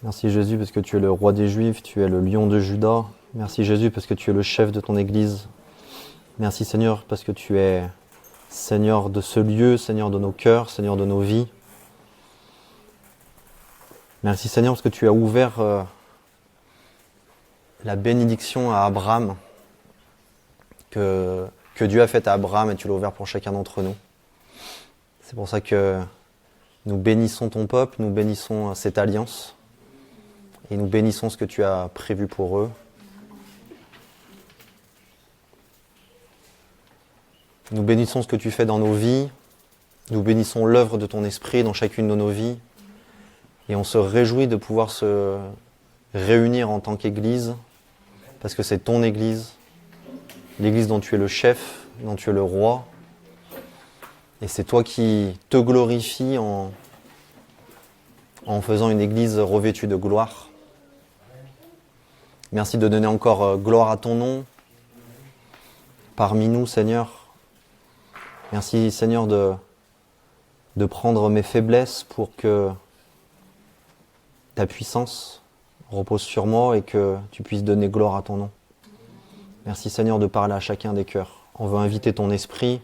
Merci Jésus parce que tu es le roi des Juifs, tu es le lion de Juda. Merci Jésus parce que tu es le chef de ton Église. Merci Seigneur parce que tu es Seigneur de ce lieu, Seigneur de nos cœurs, Seigneur de nos vies. Merci Seigneur parce que tu as ouvert la bénédiction à Abraham que Dieu a faite à Abraham et tu l'as ouvert pour chacun d'entre nous. C'est pour ça que nous bénissons ton peuple, nous bénissons cette alliance et nous bénissons ce que tu as prévu pour eux. Nous bénissons ce que tu fais dans nos vies, nous bénissons l'œuvre de ton esprit dans chacune de nos vies et on se réjouit de pouvoir se réunir en tant qu'Église parce que c'est ton Église, l'Église dont tu es le chef, dont tu es le roi et c'est toi qui te glorifies en faisant une Église revêtue de gloire. Merci de donner encore gloire à ton nom parmi nous, Seigneur. Merci, Seigneur, de prendre mes faiblesses pour que ta puissance repose sur moi et que tu puisses donner gloire à ton nom. Merci, Seigneur, de parler à chacun des cœurs. On veut inviter ton esprit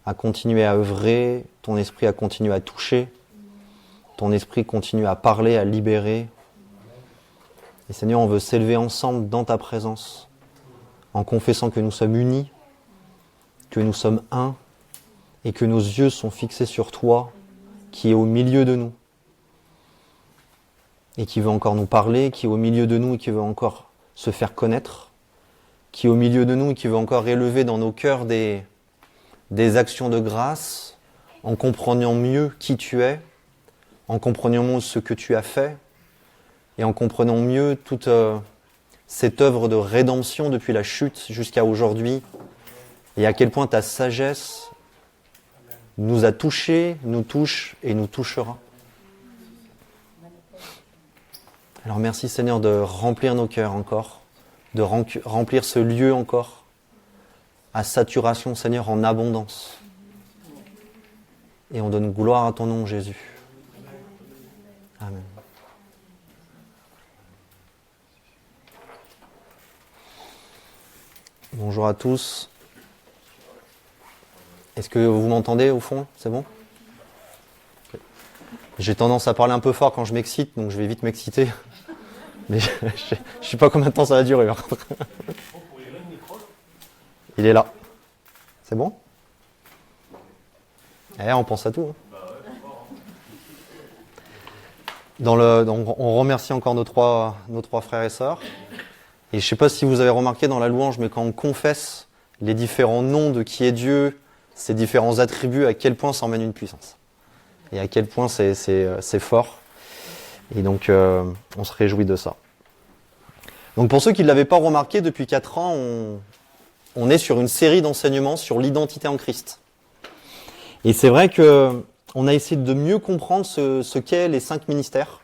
à continuer à œuvrer, ton esprit à continuer à toucher, ton esprit continue à parler, à libérer. Et Seigneur, on veut s'élever ensemble dans ta présence, en confessant que nous sommes unis, que nous sommes un, et que nos yeux sont fixés sur toi, qui est au milieu de nous, et qui veut encore nous parler, qui est au milieu de nous et qui veut encore se faire connaître, qui est au milieu de nous et qui veut encore élever dans nos cœurs des actions de grâce, en comprenant mieux qui tu es, en comprenant mieux ce que tu as fait, et en comprenant mieux toute cette œuvre de rédemption depuis la chute jusqu'à aujourd'hui, et à quel point ta sagesse nous a touchés, nous touche et nous touchera. Alors merci Seigneur de remplir nos cœurs encore, de remplir ce lieu encore, à saturation Seigneur en abondance. Et on donne gloire à ton nom Jésus. Amen. Bonjour à tous. Est-ce que vous m'entendez au fond? C'est bon? Okay. J'ai tendance à parler un peu fort quand je m'excite, donc je vais vite m'exciter. Mais je ne sais pas combien de temps ça va durer. Il est là. C'est bon? On pense à tout. Hein. Donc on remercie encore nos trois frères et sœurs. Et je ne sais pas si vous avez remarqué dans la louange, mais quand on confesse les différents noms de qui est Dieu, ces différents attributs, à quel point ça emmène une puissance. Et à quel point c'est fort. Et donc, on se réjouit de ça. Donc, pour ceux qui ne l'avaient pas remarqué, depuis 4 ans, on est sur une série d'enseignements sur l'identité en Christ. Et c'est vrai qu'on a essayé de mieux comprendre ce qu'est les 5 ministères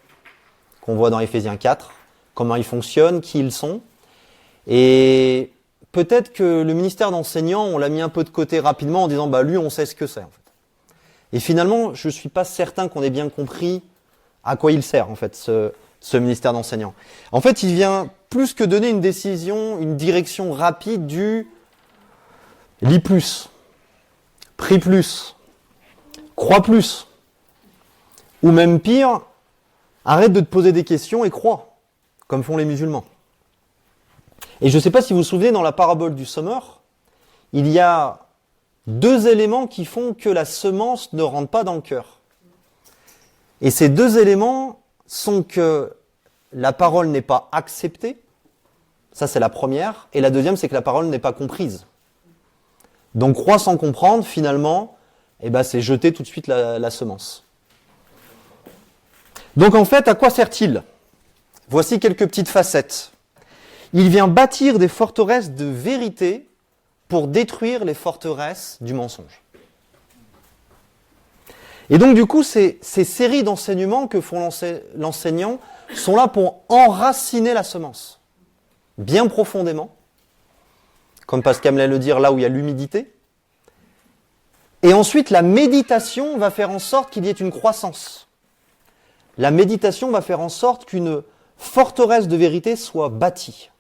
qu'on voit dans Éphésiens 4, comment ils fonctionnent, qui ils sont. Et peut-être que le ministère d'enseignant, on l'a mis un peu de côté rapidement en disant, lui, on sait ce que c'est, en fait. Et finalement, je ne suis pas certain qu'on ait bien compris à quoi il sert, en fait, ce ministère d'enseignant. En fait, il vient plus que donner une décision, une direction rapide du lis plus, prie plus, crois plus. Ou même pire, arrête de te poser des questions et crois, comme font les musulmans. Et je ne sais pas si vous vous souvenez, dans la parabole du semeur, il y a 2 éléments qui font que la semence ne rentre pas dans le cœur. Et ces 2 éléments sont que la parole n'est pas acceptée, ça c'est la première, et la deuxième c'est que la parole n'est pas comprise. Donc croire sans comprendre, finalement, c'est jeter tout de suite la semence. Donc en fait, à quoi sert-il? Voici quelques petites facettes. Il vient bâtir des forteresses de vérité pour détruire les forteresses du mensonge. Et donc du coup, ces séries d'enseignements que font l'enseignant sont là pour enraciner la semence, bien profondément, comme Pascal aimait le dire, là où il y a l'humidité. Et ensuite, la méditation va faire en sorte qu'il y ait une croissance. La méditation va faire en sorte qu'une forteresse de vérité soit bâtie.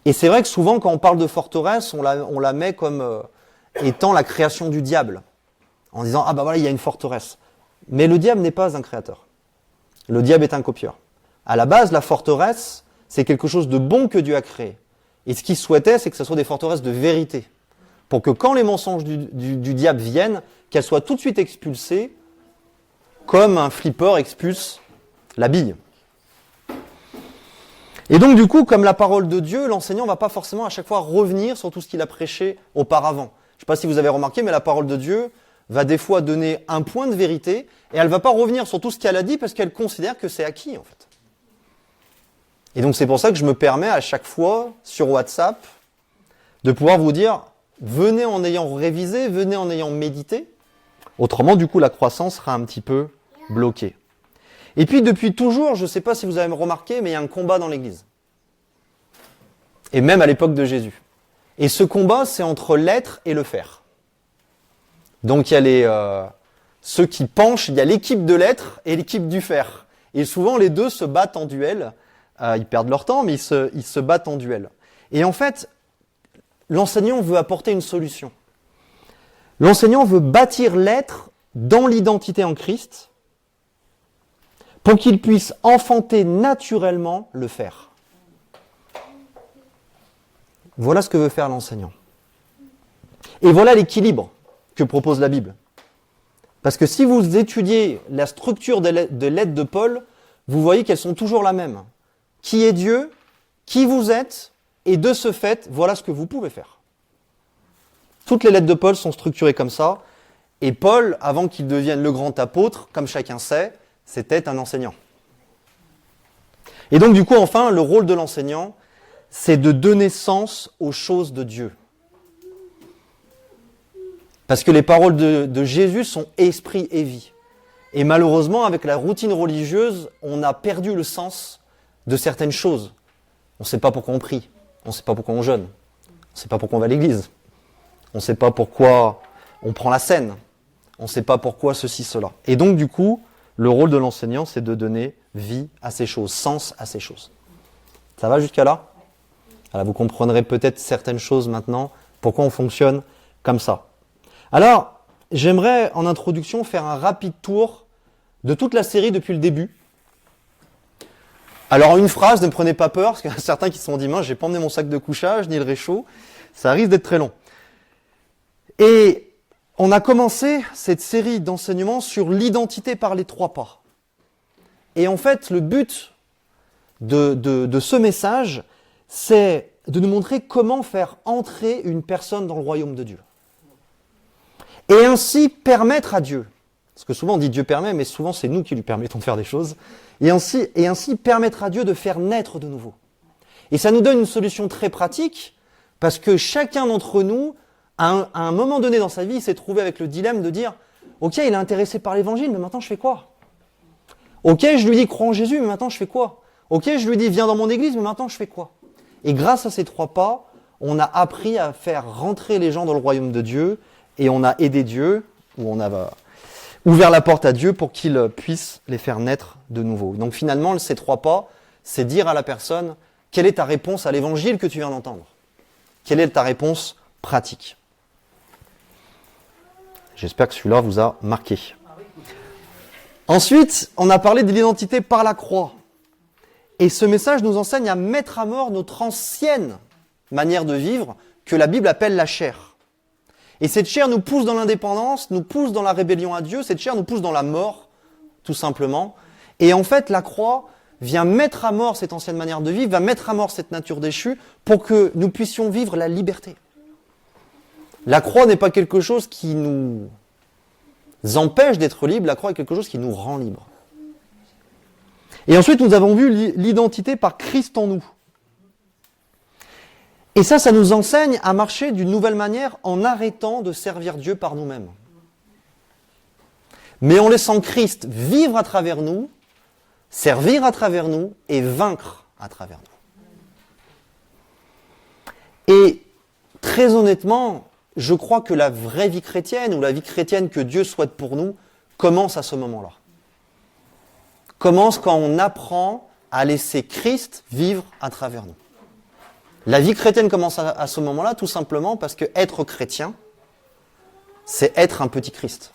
Et c'est vrai que souvent, quand on parle de forteresse, on la met comme étant la création du diable. En disant, ah bah voilà, il y a une forteresse. Mais le diable n'est pas un créateur. Le diable est un copieur. À la base, la forteresse, c'est quelque chose de bon que Dieu a créé. Et ce qu'il souhaitait, c'est que ce soit des forteresses de vérité. Pour que quand les mensonges du diable viennent, qu'elles soient tout de suite expulsées, comme un flipper expulse la bille. Et donc du coup, comme la parole de Dieu, l'enseignant ne va pas forcément à chaque fois revenir sur tout ce qu'il a prêché auparavant. Je ne sais pas si vous avez remarqué, mais la parole de Dieu va des fois donner un point de vérité, et elle ne va pas revenir sur tout ce qu'elle a dit, parce qu'elle considère que c'est acquis, en fait. Et donc c'est pour ça que je me permets à chaque fois, sur WhatsApp, de pouvoir vous dire, venez en ayant révisé, venez en ayant médité. Autrement, du coup, la croissance sera un petit peu bloquée. Et puis, depuis toujours, je ne sais pas si vous avez remarqué, mais il y a un combat dans l'Église. Et même à l'époque de Jésus. Et ce combat, c'est entre l'être et le faire. Donc, il y a ceux qui penchent, il y a l'équipe de l'être et l'équipe du faire. Et souvent, les deux se battent en duel. Ils perdent leur temps, mais ils se battent en duel. Et en fait, l'enseignant veut apporter une solution. L'enseignant veut bâtir l'être dans l'identité en Christ pour qu'il puisse enfanter naturellement le faire. Voilà ce que veut faire l'enseignant. Et voilà l'équilibre que propose la Bible. Parce que si vous étudiez la structure de lettres de Paul, vous voyez qu'elles sont toujours la même. Qui est Dieu, qui vous êtes, et de ce fait, voilà ce que vous pouvez faire. Toutes les lettres de Paul sont structurées comme ça, et Paul, avant qu'il devienne le grand apôtre, comme chacun sait, c'était un enseignant. Et donc du coup, enfin, le rôle de l'enseignant, c'est de donner sens aux choses de Dieu. Parce que les paroles de Jésus sont esprit et vie. Et malheureusement, avec la routine religieuse, on a perdu le sens de certaines choses. On ne sait pas pourquoi on prie, on ne sait pas pourquoi on jeûne, on ne sait pas pourquoi on va à l'église, on ne sait pas pourquoi on prend la scène, on ne sait pas pourquoi ceci, cela. Et donc du coup, le rôle de l'enseignant, c'est de donner vie à ces choses, sens à ces choses. Ça va jusqu'à là ? Alors, vous comprendrez peut-être certaines choses maintenant, pourquoi on fonctionne comme ça. Alors, j'aimerais en introduction faire un rapide tour de toute la série depuis le début. Alors, une phrase, ne prenez pas peur, parce qu'il y en a certains qui se sont dit, mince, j'ai pas emmené mon sac de couchage, ni le réchaud, ça risque d'être très long. Et on a commencé cette série d'enseignements sur l'identité par les 3 pas. Et en fait, le but de ce message, c'est de nous montrer comment faire entrer une personne dans le royaume de Dieu. Et ainsi permettre à Dieu, parce que souvent on dit Dieu permet, mais souvent c'est nous qui lui permettons de faire des choses, et ainsi permettre à Dieu de faire naître de nouveau. Et ça nous donne une solution très pratique, parce que chacun d'entre nous, à un moment donné dans sa vie, il s'est trouvé avec le dilemme de dire « Ok, il est intéressé par l'évangile, mais maintenant je fais quoi ? Ok, je lui dis crois en Jésus, mais maintenant je fais quoi ? Ok, je lui dis viens dans mon église, mais maintenant je fais quoi ?» Et grâce à ces 3 pas, on a appris à faire rentrer les gens dans le royaume de Dieu, et on a aidé Dieu, ou on a ouvert la porte à Dieu pour qu'il puisse les faire naître de nouveau. Donc finalement, ces 3 pas, c'est dire à la personne, quelle est ta réponse à l'évangile que tu viens d'entendre ? Quelle est ta réponse pratique ? J'espère que celui-là vous a marqué. Ensuite, on a parlé de l'identité par la croix. Et ce message nous enseigne à mettre à mort notre ancienne manière de vivre, que la Bible appelle la chair. Et cette chair nous pousse dans l'indépendance, nous pousse dans la rébellion à Dieu, cette chair nous pousse dans la mort, tout simplement. Et en fait, la croix vient mettre à mort cette ancienne manière de vivre, va mettre à mort cette nature déchue, pour que nous puissions vivre la liberté. La croix n'est pas quelque chose qui nous empêche d'être libres, la croix est quelque chose qui nous rend libres. Et ensuite, nous avons vu l'identité par Christ en nous. Et ça nous enseigne à marcher d'une nouvelle manière en arrêtant de servir Dieu par nous-mêmes. Mais en laissant Christ vivre à travers nous, servir à travers nous et vaincre à travers nous. Et très honnêtement, je crois que la vraie vie chrétienne ou la vie chrétienne que Dieu souhaite pour nous commence à ce moment-là. Commence quand on apprend à laisser Christ vivre à travers nous. La vie chrétienne commence à ce moment-là, tout simplement parce que être chrétien, c'est être un petit Christ.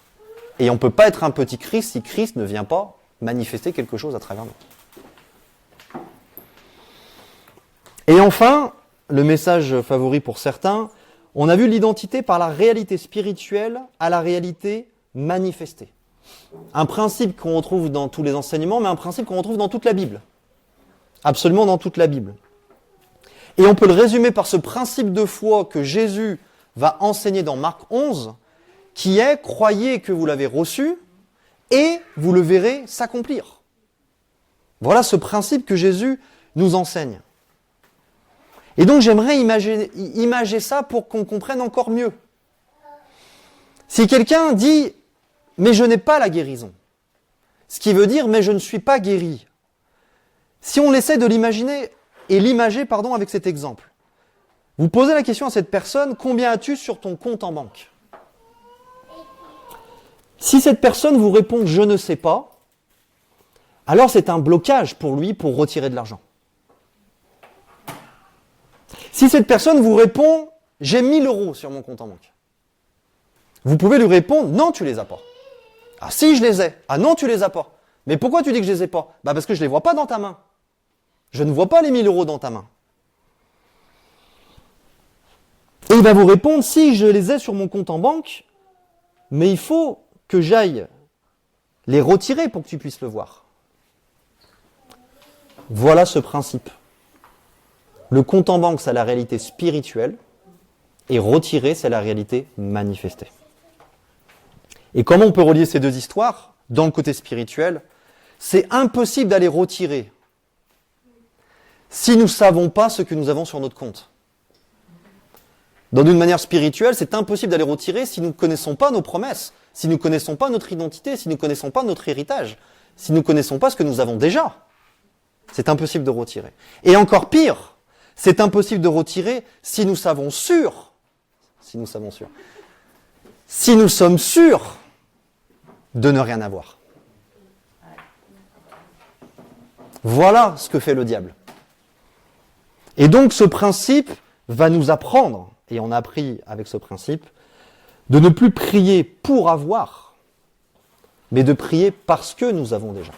Et on ne peut pas être un petit Christ si Christ ne vient pas manifester quelque chose à travers nous. Et enfin, le message favori pour certains, on a vu l'identité par la réalité spirituelle à la réalité manifestée. Un principe qu'on retrouve dans tous les enseignements, mais un principe qu'on retrouve dans toute la Bible. Absolument dans toute la Bible. Et on peut le résumer par ce principe de foi que Jésus va enseigner dans Marc 11, qui est « Croyez que vous l'avez reçu et vous le verrez s'accomplir ». Voilà ce principe que Jésus nous enseigne. Et donc j'aimerais imager ça pour qu'on comprenne encore mieux. Si quelqu'un dit « mais je n'ai pas la guérison », ce qui veut dire « mais je ne suis pas guéri », si on essaie de l'imaginer et l'imager avec cet exemple, vous posez la question à cette personne « combien as-tu sur ton compte en banque ?» Si cette personne vous répond « je ne sais pas », alors c'est un blocage pour lui pour retirer de l'argent. Si cette personne vous répond « j'ai 1000 € sur mon compte en banque », vous pouvez lui répondre « non, tu les as pas ». « Ah si, je les ai. Ah non, tu les as pas. Mais pourquoi tu dis que je les ai pas ? Bah parce que je les vois pas dans ta main. Je ne vois pas les 1000 € dans ta main. » Et il va vous répondre « si, je les ai sur mon compte en banque, mais il faut que j'aille les retirer pour que tu puisses le voir. » Voilà ce principe. Le compte en banque, c'est la réalité spirituelle, et retirer, c'est la réalité manifestée. Et comment on peut relier ces deux histoires dans le côté spirituel ? C'est impossible d'aller retirer si nous ne savons pas ce que nous avons sur notre compte. Dans une manière spirituelle, c'est impossible d'aller retirer si nous ne connaissons pas nos promesses, si nous ne connaissons pas notre identité, si nous ne connaissons pas notre héritage, si nous ne connaissons pas ce que nous avons déjà. C'est impossible de retirer. Et encore pire, c'est impossible de retirer si nous sommes sûrs de ne rien avoir. Voilà ce que fait le diable. Et donc ce principe va nous apprendre, et on a appris avec ce principe, de ne plus prier pour avoir, mais de prier parce que nous avons déjà.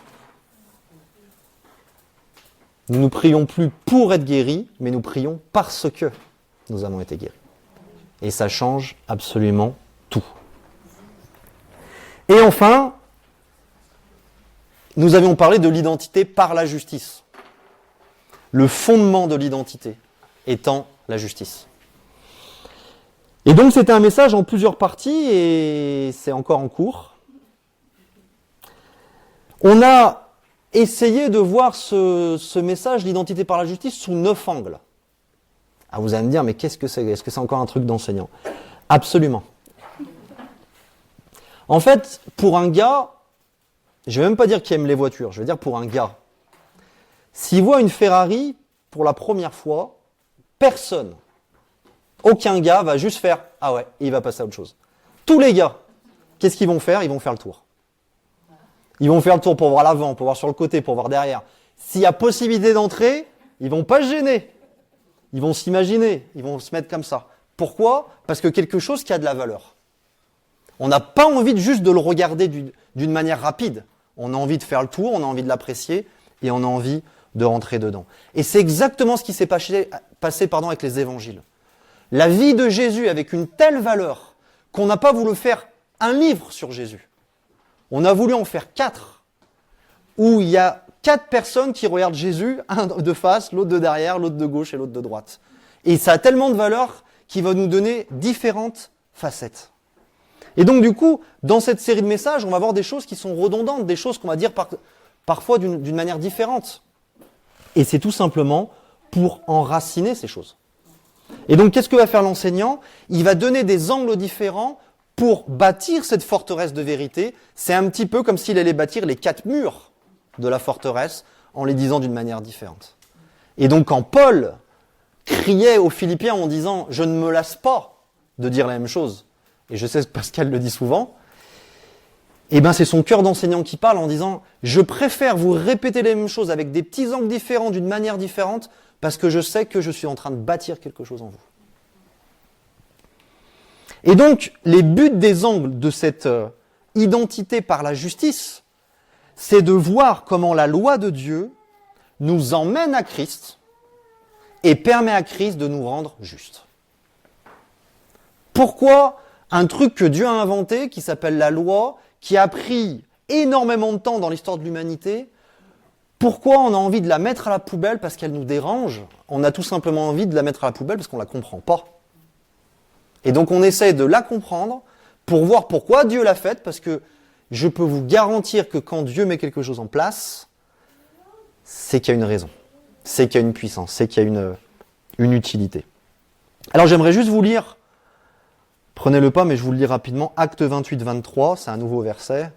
Nous ne prions plus pour être guéris, mais nous prions parce que nous avons été guéris. Et ça change absolument tout. Et enfin, nous avions parlé de l'identité par la justice. Le fondement de l'identité étant la justice. Et donc c'était un message en plusieurs parties et c'est encore en cours. On a essayé de voir ce message, l'identité par la justice, sous 9 angles. Ah, vous allez me dire, mais qu'est-ce que c'est ? Est-ce que c'est encore un truc d'enseignant ? Absolument. En fait, pour un gars, je ne vais même pas dire qu'il aime les voitures, je vais dire pour un gars, s'il voit une Ferrari pour la première fois, personne, aucun gars va juste faire « ah ouais », et il va passer à autre chose. Tous les gars, qu'est-ce qu'ils vont faire ? Ils vont faire le tour. Ils vont faire le tour pour voir l'avant, pour voir sur le côté, pour voir derrière. S'il y a possibilité d'entrer, ils vont pas se gêner. Ils vont s'imaginer, ils vont se mettre comme ça. Pourquoi ? Parce que quelque chose qui a de la valeur. On n'a pas envie juste de le regarder d'une manière rapide. On a envie de faire le tour, on a envie de l'apprécier et on a envie de rentrer dedans. Et c'est exactement ce qui s'est passé avec les évangiles. La vie de Jésus avec une telle valeur qu'on n'a pas voulu faire un livre sur Jésus. On a voulu en faire 4, où il y a 4 personnes qui regardent Jésus, un de face, l'autre de derrière, l'autre de gauche et l'autre de droite. Et ça a tellement de valeur qu'il va nous donner différentes facettes. Et donc du coup, dans cette série de messages, on va voir des choses qui sont redondantes, des choses qu'on va dire parfois d'une manière différente. Et c'est tout simplement pour enraciner ces choses. Et donc qu'est-ce que va faire l'enseignant ? Il va donner des angles différents pour bâtir cette forteresse de vérité. C'est un petit peu comme s'il allait bâtir les 4 murs de la forteresse en les disant d'une manière différente. Et donc quand Paul criait aux Philippiens en disant « je ne me lasse pas de dire la même chose », et je sais que Pascal le dit souvent, Et bien c'est son cœur d'enseignant qui parle en disant « Je préfère vous répéter les mêmes choses avec des petits angles différents, d'une manière différente, parce que je sais que je suis en train de bâtir quelque chose en vous. » Et donc, les buts des angles de cette identité par la justice, c'est de voir comment la loi de Dieu nous emmène à Christ et permet à Christ de nous rendre justes. Pourquoi un truc que Dieu a inventé, qui s'appelle la loi, qui a pris énormément de temps dans l'histoire de l'humanité, pourquoi on a envie de la mettre à la poubelle parce qu'elle nous dérange? On a tout simplement envie de la mettre à la poubelle parce qu'on ne la comprend pas. Et donc on essaie de la comprendre pour voir pourquoi Dieu l'a faite, parce que je peux vous garantir que quand Dieu met quelque chose en place, c'est qu'il y a une raison, c'est qu'il y a une puissance, c'est qu'il y a une utilité. Alors j'aimerais juste vous lire, prenez-le pas mais je vous le lis rapidement, Actes 28-23, c'est un nouveau verset.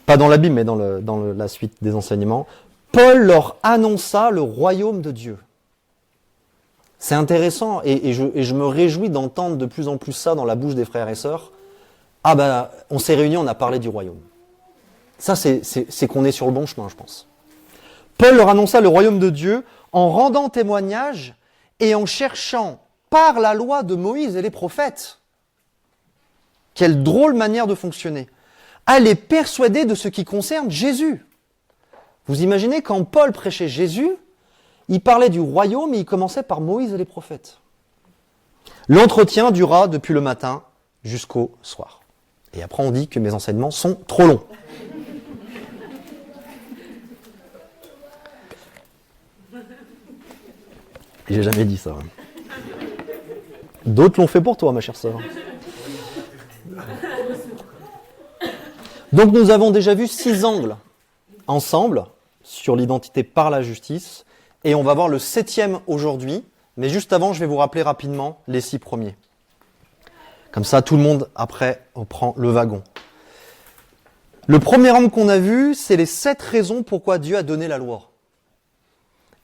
Pas dans la Bible mais dans la suite des enseignements. Paul leur annonça le royaume de Dieu. C'est intéressant et je me réjouis d'entendre de plus en plus ça dans la bouche des frères et sœurs. Ah ben, on s'est réunis, on a parlé du royaume. Ça, c'est qu'on est sur le bon chemin, je pense. Paul leur annonça le royaume de Dieu en rendant témoignage et en cherchant par la loi de Moïse et les prophètes. Quelle drôle manière de fonctionner. À les persuader de ce qui concerne Jésus. Vous imaginez, quand Paul prêchait Jésus, il parlait du royaume et il commençait par Moïse et les prophètes. L'entretien dura depuis le matin jusqu'au soir. Et après on dit que mes enseignements sont trop longs. J'ai jamais dit ça. D'autres l'ont fait pour toi, ma chère sœur. Donc nous avons déjà vu 6 angles ensemble sur l'identité par la justice. Et on va voir le 7e aujourd'hui, mais juste avant, je vais vous rappeler rapidement les 6 premiers. Comme ça, tout le monde, après, on prend le wagon. Le premier angle qu'on a vu, c'est les 7 raisons pourquoi Dieu a donné la loi.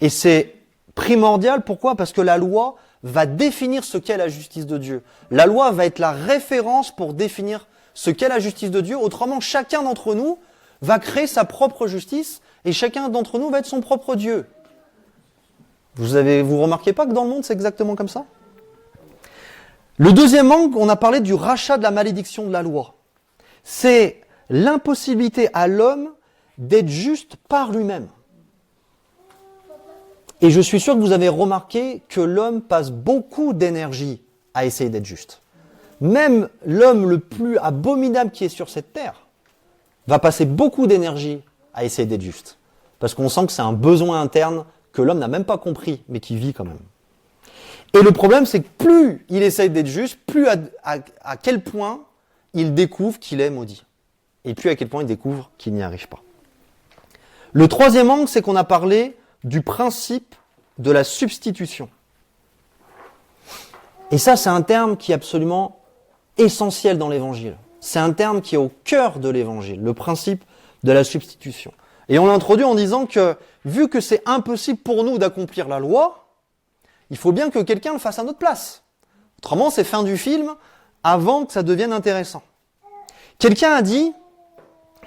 Et c'est primordial, pourquoi? Parce que la loi va définir ce qu'est la justice de Dieu. La loi va être la référence pour définir ce qu'est la justice de Dieu. Autrement, chacun d'entre nous va créer sa propre justice et chacun d'entre nous va être son propre Dieu. Vous remarquez pas que dans le monde, c'est exactement comme ça? Le deuxième angle, on a parlé du rachat de la malédiction de la loi. C'est l'impossibilité à l'homme d'être juste par lui-même. Et je suis sûr que vous avez remarqué que l'homme passe beaucoup d'énergie à essayer d'être juste. Même l'homme le plus abominable qui est sur cette terre va passer beaucoup d'énergie à essayer d'être juste. Parce qu'on sent que c'est un besoin interne que l'homme n'a même pas compris, mais qui vit quand même. Et le problème, c'est que plus il essaye d'être juste, plus à quel point il découvre qu'il est maudit. Et plus à quel point il découvre qu'il n'y arrive pas. Le troisième angle, c'est qu'on a parlé du principe de la substitution. Et ça, c'est un terme qui est absolument essentiel dans l'Évangile. C'est un terme qui est au cœur de l'Évangile, le principe de la substitution. Et on l'a introduit en disant que, vu que c'est impossible pour nous d'accomplir la loi, il faut bien que quelqu'un le fasse à notre place. Autrement, c'est fin du film avant que ça devienne intéressant. Quelqu'un a dit,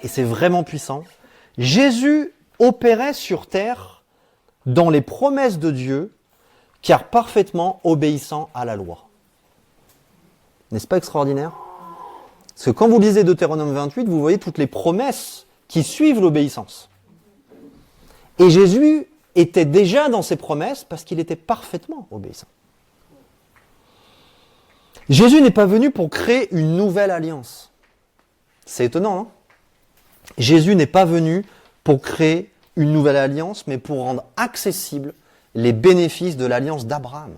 et c'est vraiment puissant, Jésus opérait sur terre dans les promesses de Dieu, car parfaitement obéissant à la loi. N'est-ce pas extraordinaire? Parce que quand vous lisez Deutéronome 28, vous voyez toutes les promesses qui suivent l'obéissance. Et Jésus était déjà dans ses promesses parce qu'il était parfaitement obéissant. Jésus n'est pas venu pour créer une nouvelle alliance. C'est étonnant, hein? Jésus n'est pas venu pour créer une nouvelle alliance, mais pour rendre accessibles les bénéfices de l'alliance d'Abraham.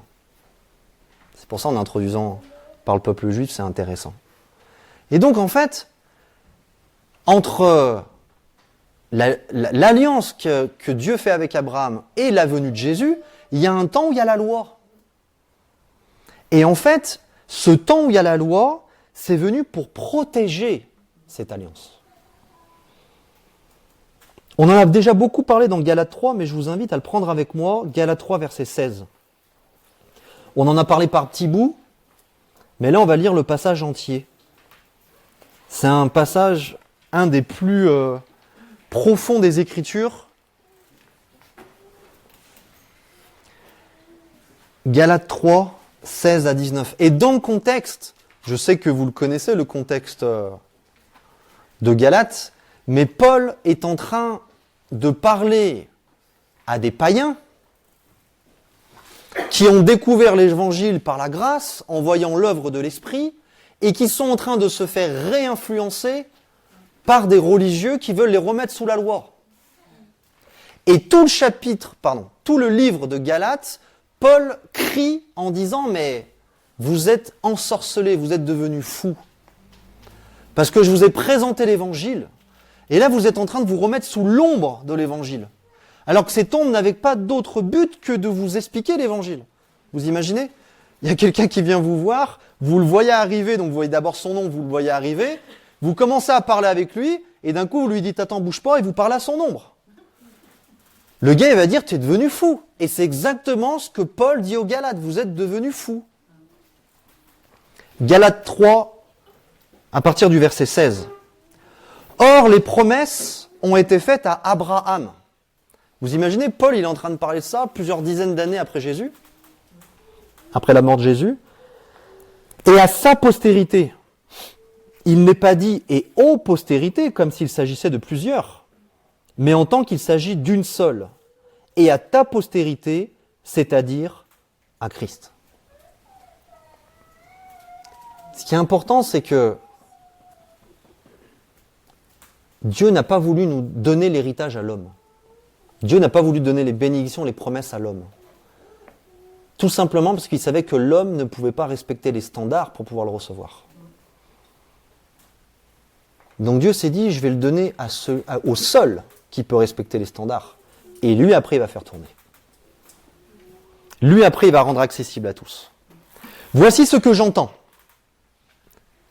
C'est pour ça, en introduisant par le peuple juif, c'est intéressant. Et donc, en fait, entre l'alliance que Dieu fait avec Abraham et la venue de Jésus, il y a un temps où il y a la loi. Et en fait, ce temps où il y a la loi, c'est venu pour protéger cette alliance. On en a déjà beaucoup parlé dans Galates 3, mais je vous invite à le prendre avec moi, Galates 3, verset 16. On en a parlé par petits bouts, mais là on va lire le passage entier. C'est un passage, un des plus profonds des Écritures. Galates 3, 16 à 19. Et dans le contexte, je sais que vous le connaissez, le contexte de Galates, mais Paul est en train de parler à des païens qui ont découvert l'évangile par la grâce, en voyant l'œuvre de l'Esprit, et qui sont en train de se faire réinfluencer par des religieux qui veulent les remettre sous la loi. Et tout le livre de Galates, Paul crie en disant « Mais vous êtes ensorcelés, vous êtes devenus fous. Parce que je vous ai présenté l'évangile, et là vous êtes en train de vous remettre sous l'ombre de l'évangile. Alors que cette ombre n'avait pas d'autre but que de vous expliquer l'évangile. Vous imaginez ? Il y a quelqu'un qui vient vous voir, vous le voyez arriver, donc vous voyez d'abord son nom, vous le voyez arriver, vous commencez à parler avec lui, et d'un coup vous lui dites « Attends, bouge pas », et vous parlez à son ombre. Le gars, il va dire, tu es devenu fou. Et c'est exactement ce que Paul dit aux Galates, vous êtes devenus fous. Galates 3, à partir du verset 16. Or, les promesses ont été faites à Abraham. Vous imaginez, Paul, il est en train de parler de ça plusieurs dizaines d'années après Jésus, après la mort de Jésus, et à sa postérité. Il n'est pas dit « et aux postérités » comme s'il s'agissait de plusieurs, mais en tant qu'il s'agit d'une seule, et à ta postérité, c'est-à-dire à Christ. Ce qui est important, c'est que Dieu n'a pas voulu nous donner l'héritage à l'homme. Dieu n'a pas voulu donner les bénédictions, les promesses à l'homme. Tout simplement parce qu'il savait que l'homme ne pouvait pas respecter les standards pour pouvoir le recevoir. Donc Dieu s'est dit, je vais le donner au seul qui peut respecter les standards. Et lui, après, il va faire tourner. Lui, après, il va rendre accessible à tous. Voici ce que j'entends.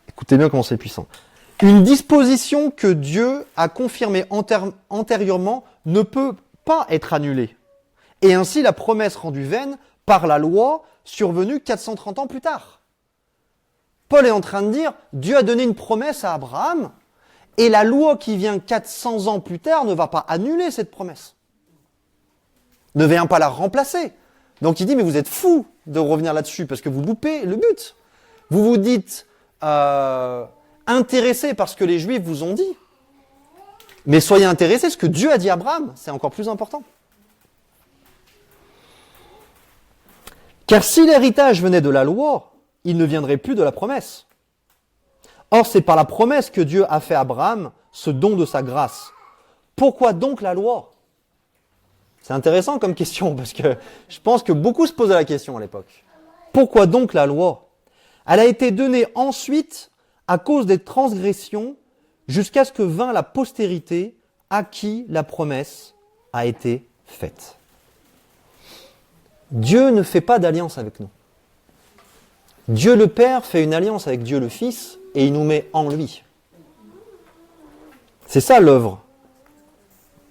Écoutez bien comment c'est puissant. Une disposition que Dieu a confirmée antérieurement ne peut pas être annulée. Et ainsi, la promesse rendue vaine par la loi survenue 430 ans plus tard. Paul est en train de dire, Dieu a donné une promesse à Abraham, et la loi qui vient 400 ans plus tard ne va pas annuler cette promesse. Ne vient pas la remplacer. Donc il dit, mais vous êtes fous de revenir là-dessus, parce que vous loupez le but. Vous vous dites intéressés par ce que les Juifs vous ont dit. Mais soyez intéressés, ce que Dieu a dit à Abraham, c'est encore plus important. Car si l'héritage venait de la loi, il ne viendrait plus de la promesse. Or, c'est par la promesse que Dieu a fait à Abraham ce don de sa grâce. Pourquoi donc la loi ? C'est intéressant comme question, parce que je pense que beaucoup se posaient la question à l'époque. Pourquoi donc la loi ? Elle a été donnée ensuite à cause des transgressions, jusqu'à ce que vint la postérité à qui la promesse a été faite. Dieu ne fait pas d'alliance avec nous. Dieu le Père fait une alliance avec Dieu le Fils et il nous met en lui. C'est ça l'œuvre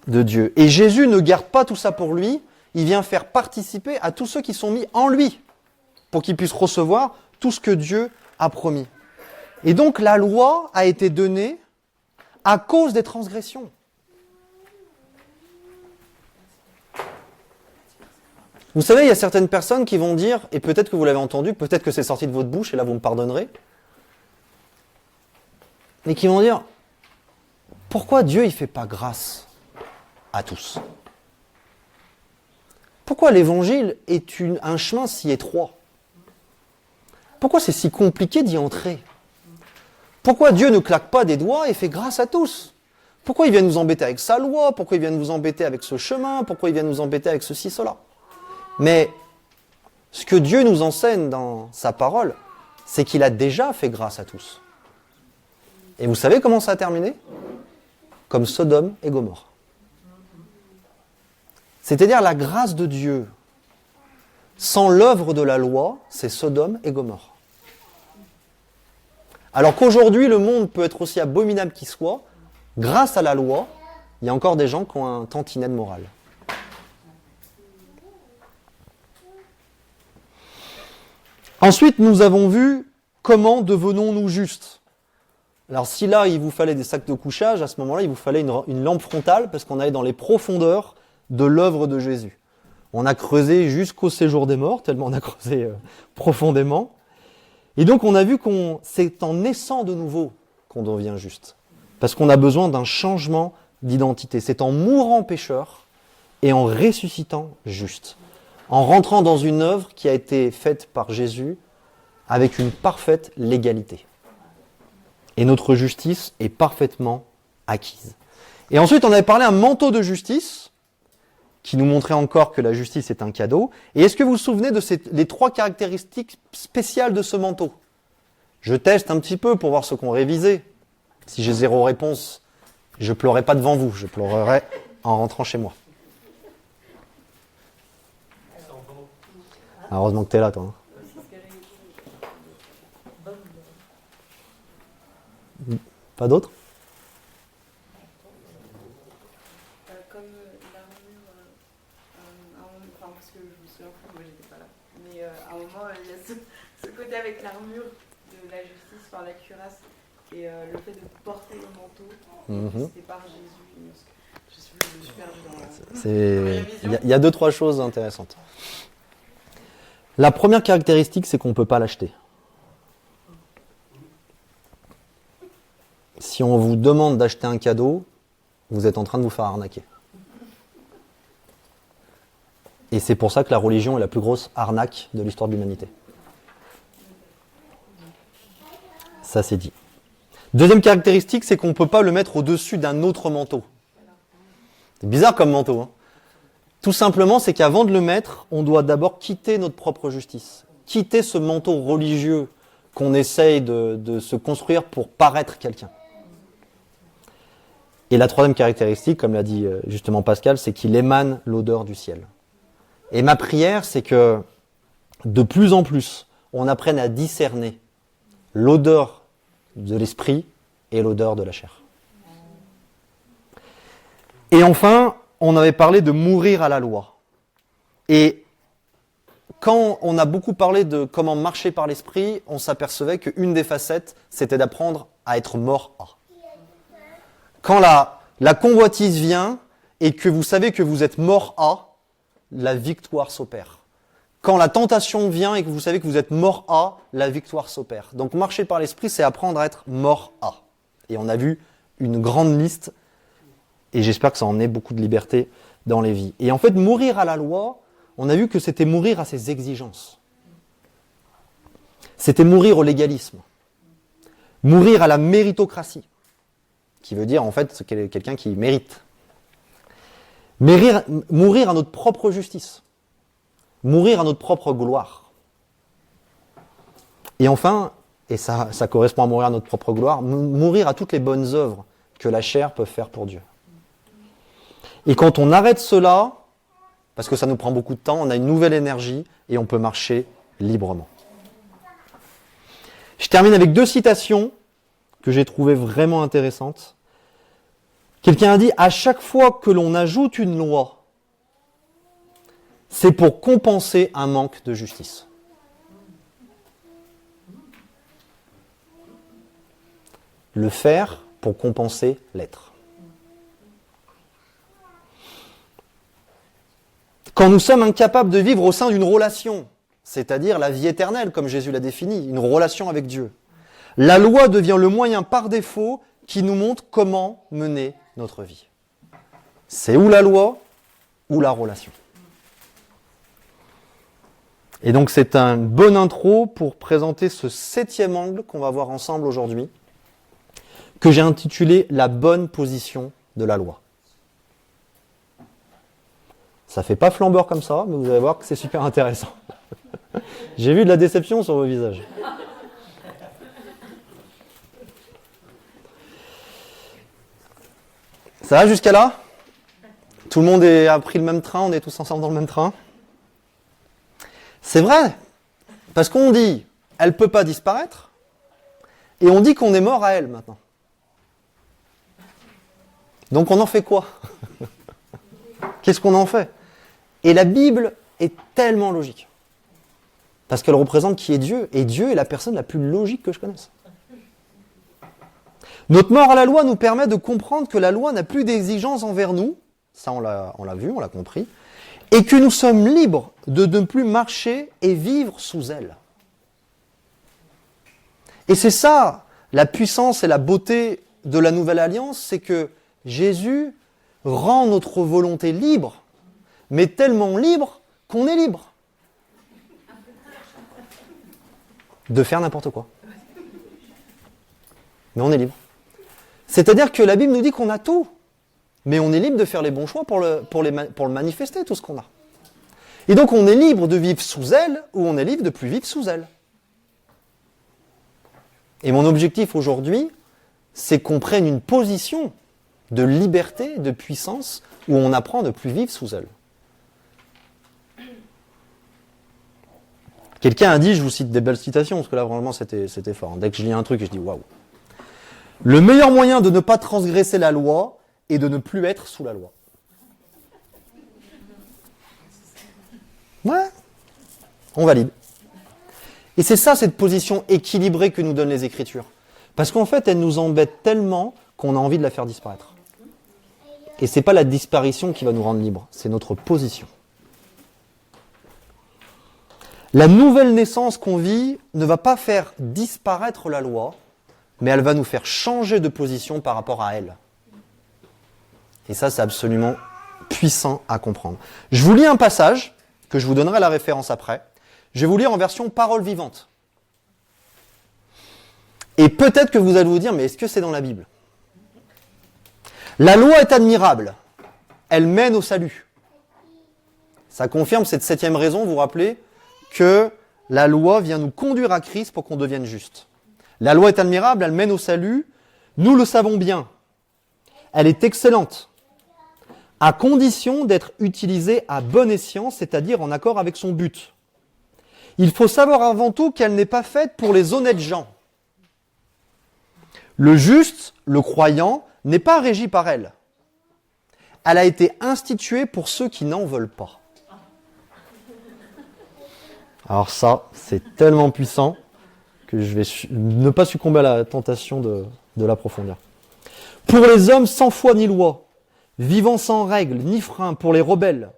de Dieu. Et Jésus ne garde pas tout ça pour lui, il vient faire participer à tous ceux qui sont mis en lui, pour qu'ils puissent recevoir tout ce que Dieu a promis. Et donc la loi a été donnée à cause des transgressions. Vous savez, il y a certaines personnes qui vont dire, et peut-être que vous l'avez entendu, peut-être que c'est sorti de votre bouche, et là vous me pardonnerez, mais qui vont dire, pourquoi Dieu ne fait pas grâce à tous ? Pourquoi l'évangile est un chemin si étroit ? Pourquoi c'est si compliqué d'y entrer ? Pourquoi Dieu ne claque pas des doigts et fait grâce à tous ? Pourquoi il vient nous embêter avec sa loi ? Pourquoi il vient nous embêter avec ce chemin ? Pourquoi il vient nous embêter avec ceci, cela ? Mais ce que Dieu nous enseigne dans sa parole, c'est qu'il a déjà fait grâce à tous. Et vous savez comment ça a terminé ? Comme Sodome et Gomorrhe. C'est-à-dire la grâce de Dieu, sans l'œuvre de la loi, c'est Sodome et Gomorrhe. Alors qu'aujourd'hui, le monde peut être aussi abominable qu'il soit, grâce à la loi, il y a encore des gens qui ont un tantinet de morale. Ensuite, nous avons vu comment devenons-nous justes. Alors si là, il vous fallait des sacs de couchage, à ce moment-là, il vous fallait une lampe frontale parce qu'on allait dans les profondeurs de l'œuvre de Jésus. On a creusé jusqu'au séjour des morts, tellement on a creusé profondément. Et donc on a vu c'est en naissant de nouveau qu'on devient juste. Parce qu'on a besoin d'un changement d'identité. C'est en mourant pécheur et en ressuscitant juste. En rentrant dans une œuvre qui a été faite par Jésus avec une parfaite légalité. Et notre justice est parfaitement acquise. Et ensuite, on avait parlé d'un manteau de justice, qui nous montrait encore que la justice est un cadeau. Et est-ce que vous vous souvenez des 3 caractéristiques spéciales de ce manteau? Je teste un petit peu pour voir ce qu'on révisait. Si j'ai 0 réponse, je pleurerai pas devant vous, je pleurerai en rentrant chez moi. Ah, heureusement que tu es là, toi. Hein. Pas d'autres? Comme l'armure, parce que je me souviens plus, moi j'étais pas là, mais à un moment il y a ce côté avec l'armure de la justice, enfin la cuirasse, et le fait de porter le manteau, c'était par Jésus. Je me suis perdue dans la Il y a 2-3 choses intéressantes. La première caractéristique, c'est qu'on ne peut pas l'acheter. Si on vous demande d'acheter un cadeau, vous êtes en train de vous faire arnaquer. Et c'est pour ça que la religion est la plus grosse arnaque de l'histoire de l'humanité. Ça, c'est dit. Deuxième caractéristique, c'est qu'on ne peut pas le mettre au-dessus d'un autre manteau. C'est bizarre comme manteau. Hein. Tout simplement, c'est qu'avant de le mettre, on doit d'abord quitter notre propre justice. Quitter ce manteau religieux qu'on essaye de se construire pour paraître quelqu'un. Et la troisième caractéristique, comme l'a dit justement Pascal, c'est qu'il émane l'odeur du ciel. Et ma prière, c'est que de plus en plus, on apprenne à discerner l'odeur de l'esprit et l'odeur de la chair. Et enfin, on avait parlé de mourir à la loi. Et quand on a beaucoup parlé de comment marcher par l'esprit, on s'apercevait qu'une des facettes, c'était d'apprendre à être mort à. Quand la convoitise vient et que vous savez que vous êtes mort à, la victoire s'opère. Quand la tentation vient et que vous savez que vous êtes mort à, la victoire s'opère. Donc marcher par l'esprit, c'est apprendre à être mort à. Et on a vu une grande liste, et j'espère que ça en est beaucoup de liberté dans les vies. Et en fait, mourir à la loi, on a vu que c'était mourir à ses exigences. C'était mourir au légalisme. Mourir à la méritocratie, qui veut dire en fait c'est quelqu'un qui mérite. Mourir à notre propre justice. Mourir à notre propre gloire. Et enfin, et ça correspond à mourir à notre propre gloire, mourir à toutes les bonnes œuvres que la chair peut faire pour Dieu. Et quand on arrête cela, parce que ça nous prend beaucoup de temps, on a une nouvelle énergie et on peut marcher librement. Je termine avec 2 citations que j'ai trouvées vraiment intéressantes. Quelqu'un a dit « À chaque fois que l'on ajoute une loi, c'est pour compenser un manque de justice. » Le faire pour compenser l'être. Quand nous sommes incapables de vivre au sein d'une relation, c'est-à-dire la vie éternelle, comme Jésus l'a défini, une relation avec Dieu, la loi devient le moyen par défaut qui nous montre comment mener notre vie. C'est ou la loi ou la relation. Et donc c'est une bonne intro pour présenter ce 7e angle qu'on va voir ensemble aujourd'hui, que j'ai intitulé « La bonne position de la loi ». Ça fait pas flambeur comme ça, mais vous allez voir que c'est super intéressant. J'ai vu de la déception sur vos visages. Ça va jusqu'à là? Tout le monde a pris le même train, on est tous ensemble dans le même train? C'est vrai, parce qu'on dit, elle ne peut pas disparaître, et on dit qu'on est mort à elle maintenant. Donc on en fait quoi? Qu'est-ce qu'on en fait? Et la Bible est tellement logique. Parce qu'elle représente qui est Dieu, et Dieu est la personne la plus logique que je connaisse. Notre mort à la loi nous permet de comprendre que la loi n'a plus d'exigences envers nous, ça on l'a vu, on l'a compris, et que nous sommes libres de ne plus marcher et vivre sous elle. Et c'est ça, la puissance et la beauté de la nouvelle alliance, c'est que Jésus rend notre volonté libre, mais tellement libre qu'on est libre de faire n'importe quoi. Mais on est libre. C'est-à-dire que la Bible nous dit qu'on a tout, mais on est libre de faire les bons choix pour le manifester, tout ce qu'on a. Et donc on est libre de vivre sous elle, ou on est libre de plus vivre sous elle. Et mon objectif aujourd'hui, c'est qu'on prenne une position de liberté, de puissance, où on apprend à ne plus vivre sous elle. Quelqu'un a dit, je vous cite des belles citations, parce que là vraiment c'était fort. Dès que je lis un truc, je dis waouh. Le meilleur moyen de ne pas transgresser la loi est de ne plus être sous la loi. Ouais, on valide. Et c'est ça, cette position équilibrée que nous donnent les Écritures. Parce qu'en fait, elle nous embête tellement qu'on a envie de la faire disparaître. Et c'est pas la disparition qui va nous rendre libres, c'est notre position. La nouvelle naissance qu'on vit ne va pas faire disparaître la loi, mais elle va nous faire changer de position par rapport à elle. Et ça, c'est absolument puissant à comprendre. Je vous lis un passage, que je vous donnerai la référence après. Je vais vous lire en version parole vivante. Et peut-être que vous allez vous dire, mais est-ce que c'est dans la Bible ? La loi est admirable. Elle mène au salut. Ça confirme cette 7e raison, vous vous rappelez, que la loi vient nous conduire à Christ pour qu'on devienne juste. La loi est admirable, elle mène au salut. Nous le savons bien. Elle est excellente, à condition d'être utilisée à bon escient, c'est-à-dire en accord avec son but. Il faut savoir avant tout qu'elle n'est pas faite pour les honnêtes gens. Le juste, le croyant, n'est pas régi par elle. Elle a été instituée pour ceux qui n'en veulent pas. Alors ça, c'est tellement puissant que je vais ne pas succomber à la tentation de l'approfondir. Pour les hommes sans foi ni loi, vivant sans règle ni frein, pour les rebelles,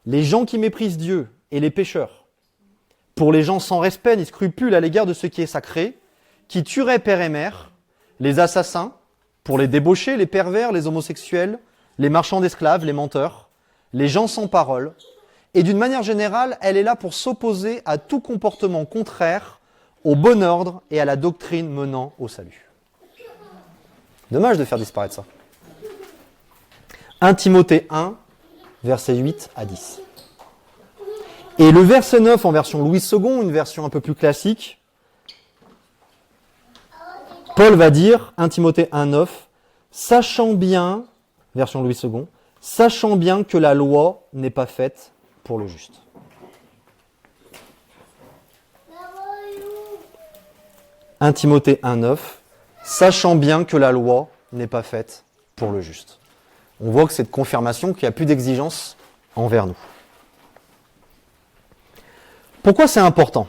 les gens qui méprisent Dieu et les pécheurs, pour les gens sans respect ni scrupule à l'égard de ce qui est sacré, qui tueraient père et mère, les assassins, pour les débauchés, les pervers, les homosexuels, les marchands d'esclaves, les menteurs, les gens sans parole. Et d'une manière générale, elle est là pour s'opposer à tout comportement contraire au bon ordre et à la doctrine menant au salut. Dommage de faire disparaître ça. 1 Timothée 1, versets 8 à 10. Et le verset 9 en version Louis II, une version un peu plus classique, Paul va dire, 1 Timothée 1, 9, sachant bien, version Louis II, sachant bien que la loi n'est pas faite pour le juste. « 1 Timothée 1, 9, sachant bien que la loi n'est pas faite pour le juste. » On voit que c'est une confirmation qu'il n'y a plus d'exigence envers nous. Pourquoi c'est important ?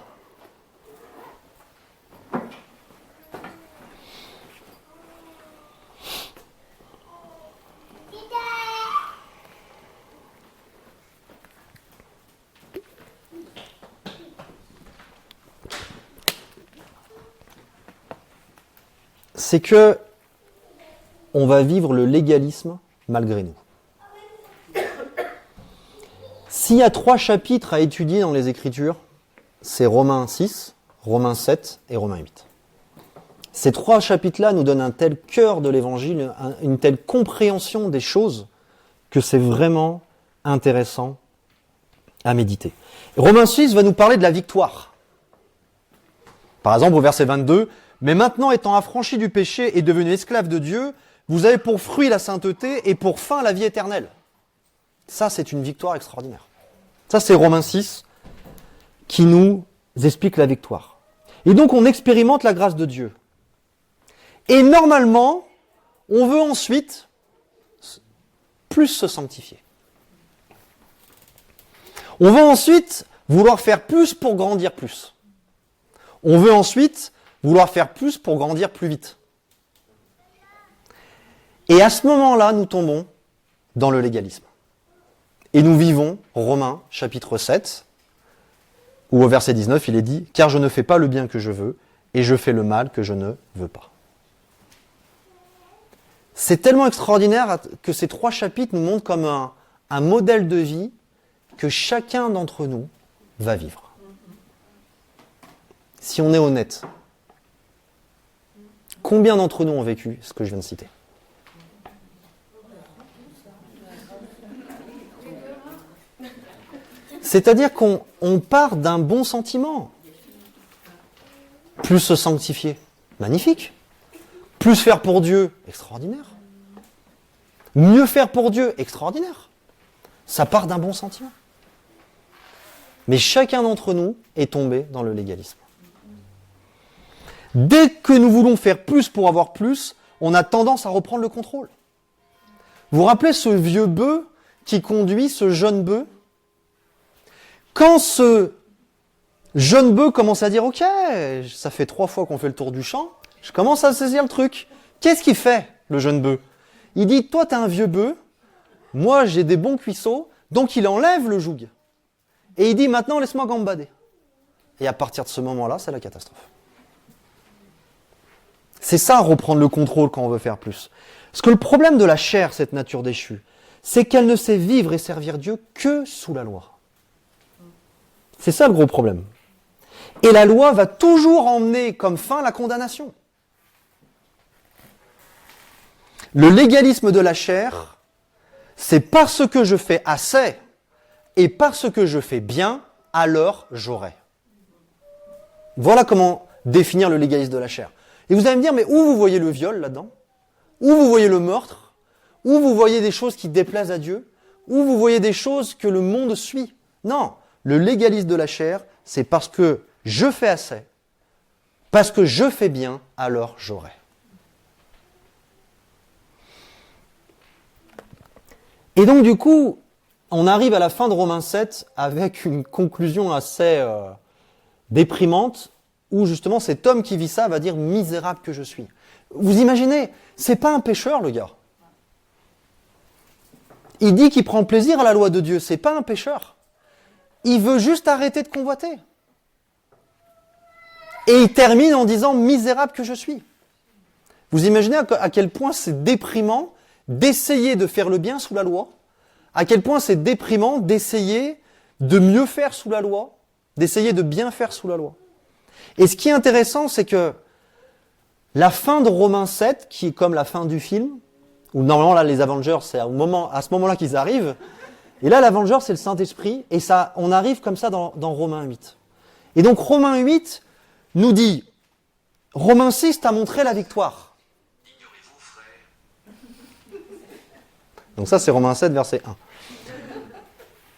C'est que on va vivre le légalisme malgré nous. S'il y a 3 chapitres à étudier dans les Écritures, c'est Romains 6, Romains 7 et Romains 8. Ces 3 chapitres-là nous donnent un tel cœur de l'Évangile, une telle compréhension des choses, que c'est vraiment intéressant à méditer. Romains 6 va nous parler de la victoire. Par exemple, au verset 22, « Mais maintenant, étant affranchis du péché et devenus esclaves de Dieu, vous avez pour fruit la sainteté et pour fin la vie éternelle. » Ça, c'est une victoire extraordinaire. Ça, c'est Romains 6 qui nous explique la victoire. Et donc, on expérimente la grâce de Dieu. Et normalement, on veut ensuite plus se sanctifier. On veut ensuite vouloir faire plus pour grandir plus. On veut ensuite vouloir faire plus pour grandir plus vite. Et à ce moment-là, nous tombons dans le légalisme. Et nous vivons Romains chapitre 7, où au verset 19, il est dit « Car je ne fais pas le bien que je veux, et je fais le mal que je ne veux pas. » C'est tellement extraordinaire que ces 3 chapitres nous montrent comme un modèle de vie que chacun d'entre nous va vivre. Si on est honnête, combien d'entre nous ont vécu ce que je viens de citer ? C'est-à-dire qu'on part d'un bon sentiment. Plus se sanctifier, magnifique. Plus faire pour Dieu, extraordinaire. Mieux faire pour Dieu, extraordinaire. Ça part d'un bon sentiment. Mais chacun d'entre nous est tombé dans le légalisme. Dès que nous voulons faire plus pour avoir plus, on a tendance à reprendre le contrôle. Vous vous rappelez ce vieux bœuf qui conduit ce jeune bœuf ? Quand ce jeune bœuf commence à dire « Ok, ça fait 3 fois qu'on fait le tour du champ, je commence à saisir le truc. » Qu'est-ce qu'il fait, le jeune bœuf ? Il dit « Toi, t'es un vieux bœuf, moi, j'ai des bons cuisseaux, donc il enlève le joug. » Et il dit « Maintenant, laisse-moi gambader. » Et à partir de ce moment-là, c'est la catastrophe. C'est ça, reprendre le contrôle quand on veut faire plus. Parce que le problème de la chair, cette nature déchue, c'est qu'elle ne sait vivre et servir Dieu que sous la loi. C'est ça le gros problème. Et la loi va toujours emmener comme fin la condamnation. Le légalisme de la chair, c'est parce que je fais assez et parce que je fais bien, alors j'aurai. Voilà comment définir le légalisme de la chair. Et vous allez me dire, mais où vous voyez le viol là-dedans ? Où vous voyez le meurtre ? Où vous voyez des choses qui déplaisent à Dieu ? Où vous voyez des choses que le monde suit ? Non, le légalisme de la chair, c'est parce que je fais assez, parce que je fais bien, alors j'aurai. Et donc du coup, on arrive à la fin de Romains 7 avec une conclusion assez déprimante, où justement cet homme qui vit ça va dire « misérable que je suis ». Vous imaginez, c'est pas un pécheur le gars. Il dit qu'il prend plaisir à la loi de Dieu, c'est pas un pécheur. Il veut juste arrêter de convoiter. Et il termine en disant « misérable que je suis ». Vous imaginez à quel point c'est déprimant d'essayer de faire le bien sous la loi, à quel point c'est déprimant d'essayer de mieux faire sous la loi, d'essayer de bien faire sous la loi. Et ce qui est intéressant, c'est que la fin de Romains 7, qui est comme la fin du film, où normalement là les Avengers, c'est à ce moment-là qu'ils arrivent, et là l'Avenger c'est le Saint-Esprit, et ça, on arrive comme ça dans Romains 8. Et donc Romains 8 nous dit, Romains 6 t'a montré la victoire. Donc ça c'est Romains 7 verset 1.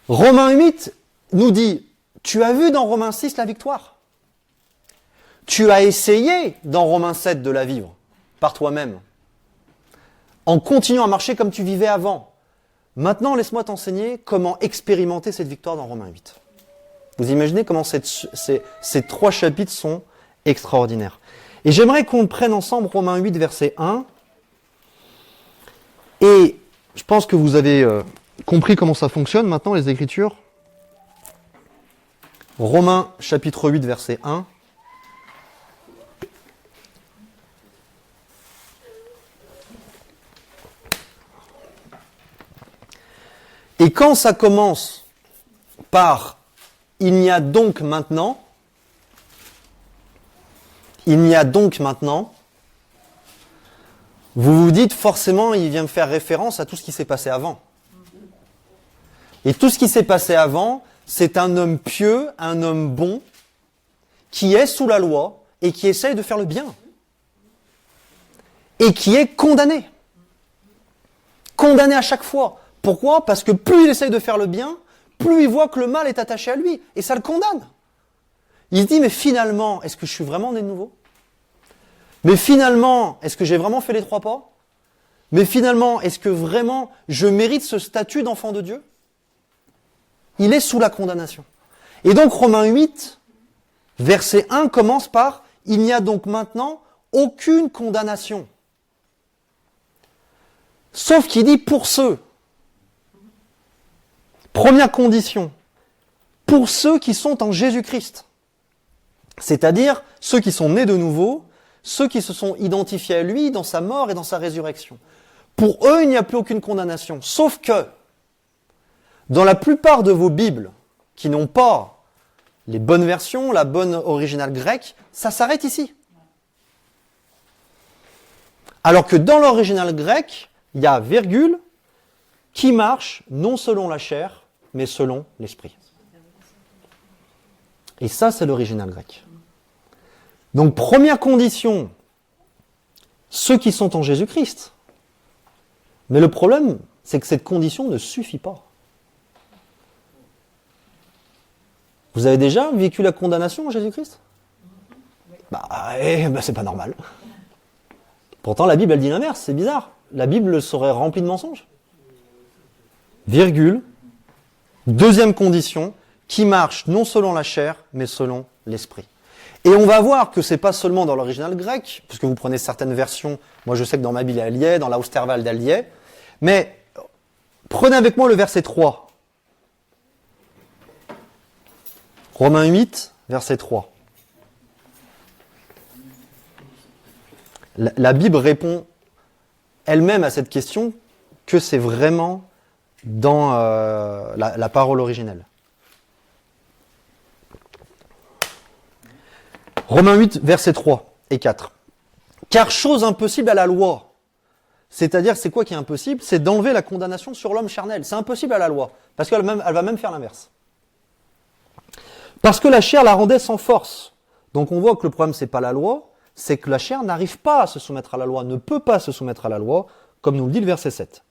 Romains 8 nous dit, tu as vu dans Romains 6 la victoire. Tu as essayé dans Romains 7 de la vivre par toi-même, en continuant à marcher comme tu vivais avant. Maintenant, laisse-moi t'enseigner comment expérimenter cette victoire dans Romains 8. Vous imaginez comment ces 3 chapitres sont extraordinaires. Et j'aimerais qu'on prenne ensemble Romains 8 verset 1. Et je pense que vous avez compris comment ça fonctionne maintenant, les Écritures. Romains chapitre 8 verset 1. Et quand ça commence par « il n'y a donc maintenant », vous vous dites forcément, il vient me faire référence à tout ce qui s'est passé avant. Et tout ce qui s'est passé avant, c'est un homme pieux, un homme bon, qui est sous la loi et qui essaye de faire le bien. Et qui est condamné. Condamné à chaque fois. Pourquoi ? Parce que plus il essaye de faire le bien, plus il voit que le mal est attaché à lui. Et ça le condamne. Il se dit, mais finalement, est-ce que je suis vraiment né de nouveau ? Mais finalement, est-ce que j'ai vraiment fait les 3 pas ? Mais finalement, est-ce que vraiment je mérite ce statut d'enfant de Dieu ? Il est sous la condamnation. Et donc Romains 8, verset 1 commence par « Il n'y a donc maintenant aucune condamnation ». Sauf qu'il dit pour ceux. Première condition, pour ceux qui sont en Jésus-Christ. C'est-à-dire ceux qui sont nés de nouveau, ceux qui se sont identifiés à lui dans sa mort et dans sa résurrection. Pour eux, il n'y a plus aucune condamnation. Sauf que, dans la plupart de vos Bibles, qui n'ont pas les bonnes versions, la bonne originale grecque, ça s'arrête ici. Alors que dans l'original grec, il y a virgule, qui marche non selon la chair, mais selon l'esprit. Et ça, c'est l'original grec. Donc, première condition, ceux qui sont en Jésus-Christ. Mais le problème, c'est que cette condition ne suffit pas. Vous avez déjà vécu la condamnation en Jésus-Christ ? C'est pas normal. Pourtant, la Bible, elle dit l'inverse, c'est bizarre. La Bible serait remplie de mensonges. Virgule. Deuxième condition, qui marche non selon la chair, mais selon l'esprit. Et on va voir que c'est pas seulement dans l'original grec, parce que vous prenez certaines versions, moi je sais que dans ma Bible elle y est, dans la Oosterwald elle y est, mais prenez avec moi le verset 3. Romains 8, verset 3. La Bible répond elle-même à cette question que c'est vraiment dans la parole originelle. Romains 8, versets 3 et 4. Car chose impossible à la loi. C'est-à-dire, c'est quoi qui est impossible ? C'est d'enlever la condamnation sur l'homme charnel. C'est impossible à la loi, parce qu'elle va même faire l'inverse. Parce que la chair la rendait sans force. Donc on voit que le problème, c'est pas la loi, c'est que la chair n'arrive pas à se soumettre à la loi, ne peut pas se soumettre à la loi, comme nous le dit le verset 7.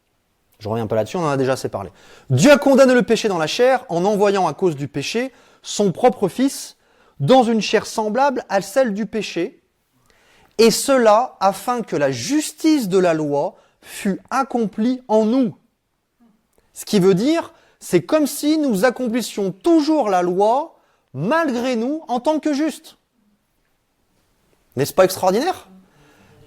Je reviens pas là-dessus, on en a déjà assez parlé. Dieu a condamné le péché dans la chair en envoyant à cause du péché son propre Fils dans une chair semblable à celle du péché, et cela afin que la justice de la loi fût accomplie en nous. Ce qui veut dire, c'est comme si nous accomplissions toujours la loi malgré nous en tant que justes. N'est-ce pas extraordinaire ?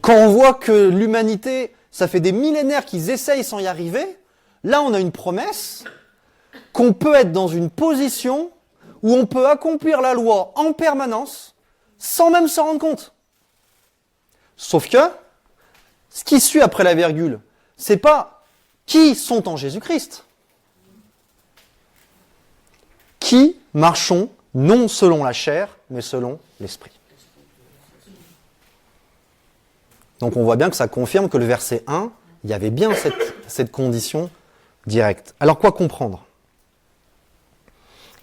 Quand on voit que l'humanité, ça fait des millénaires qu'ils essayent sans y arriver, là on a une promesse qu'on peut être dans une position où on peut accomplir la loi en permanence sans même s'en rendre compte. Sauf que, ce qui suit après la virgule, c'est pas qui sont en Jésus-Christ. Qui marchons non selon la chair, mais selon l'esprit. Donc on voit bien que ça confirme que le verset 1, il y avait bien cette condition directe. Alors quoi comprendre ?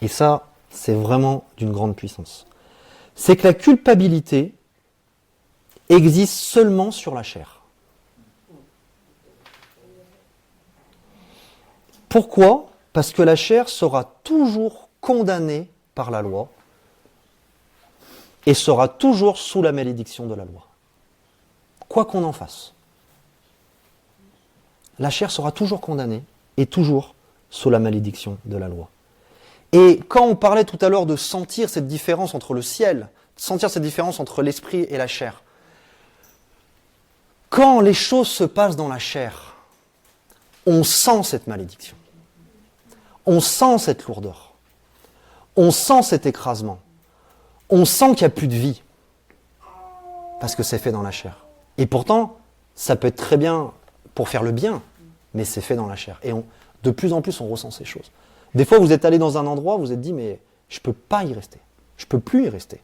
Et ça, c'est vraiment d'une grande puissance. C'est que la culpabilité existe seulement sur la chair. Pourquoi ? Parce que la chair sera toujours condamnée par la loi et sera toujours sous la malédiction de la loi. Quoi qu'on en fasse. La chair sera toujours condamnée et toujours sous la malédiction de la loi. Et quand on parlait tout à l'heure de sentir cette différence entre le ciel, sentir cette différence entre l'esprit et la chair, quand les choses se passent dans la chair, on sent cette malédiction. On sent cette lourdeur. On sent cet écrasement. On sent qu'il n'y a plus de vie. Parce que c'est fait dans la chair. Et pourtant, ça peut être très bien pour faire le bien, mais c'est fait dans la chair. Et de plus en plus, on ressent ces choses. Des fois, vous êtes allé dans un endroit, vous vous êtes dit, mais je ne peux pas y rester. Je ne peux plus y rester.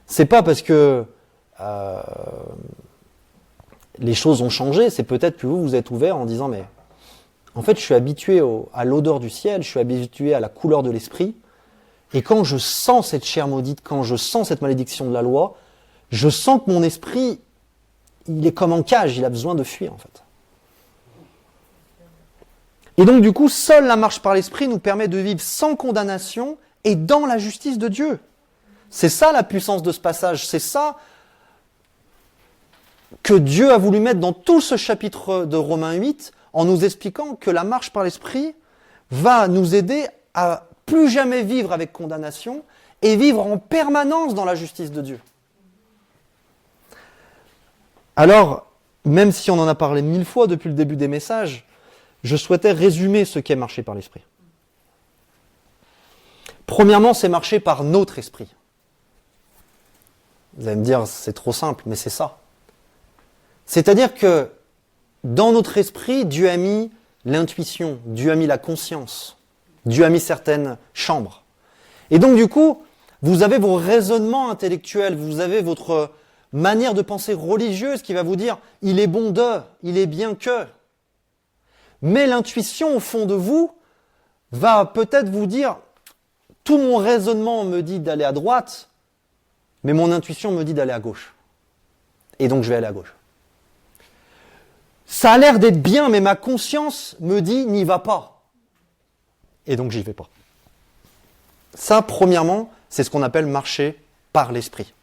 C'est pas parce que les choses ont changé, c'est peut-être que vous êtes ouvert en disant, mais en fait, je suis habitué à l'odeur du ciel, je suis habitué à la couleur de l'esprit, et quand je sens cette chair maudite, quand je sens cette malédiction de la loi, je sens que mon esprit, il est comme en cage, il a besoin de fuir en fait. Et donc du coup, seule la marche par l'esprit nous permet de vivre sans condamnation et dans la justice de Dieu. C'est ça la puissance de ce passage, c'est ça que Dieu a voulu mettre dans tout ce chapitre de Romains 8, en nous expliquant que la marche par l'esprit va nous aider à plus jamais vivre avec condamnation et vivre en permanence dans la justice de Dieu. Alors, même si on en a parlé 1000 fois depuis le début des messages, je souhaitais résumer ce qu'est marcher par l'esprit. Premièrement, c'est marcher par notre esprit. Vous allez me dire, c'est trop simple, mais c'est ça. C'est-à-dire que dans notre esprit, Dieu a mis l'intuition, Dieu a mis la conscience, Dieu a mis certaines chambres. Et donc du coup, vous avez vos raisonnements intellectuels, vous avez votre manière de penser religieuse qui va vous dire « il est bon de, il est bien que ». Mais l'intuition au fond de vous va peut-être vous dire « tout mon raisonnement me dit d'aller à droite, mais mon intuition me dit d'aller à gauche. Et donc je vais aller à gauche. » Ça a l'air d'être bien, mais ma conscience me dit « n'y va pas ». Et donc j'y vais pas. Ça, premièrement, c'est ce qu'on appelle marcher par l'esprit.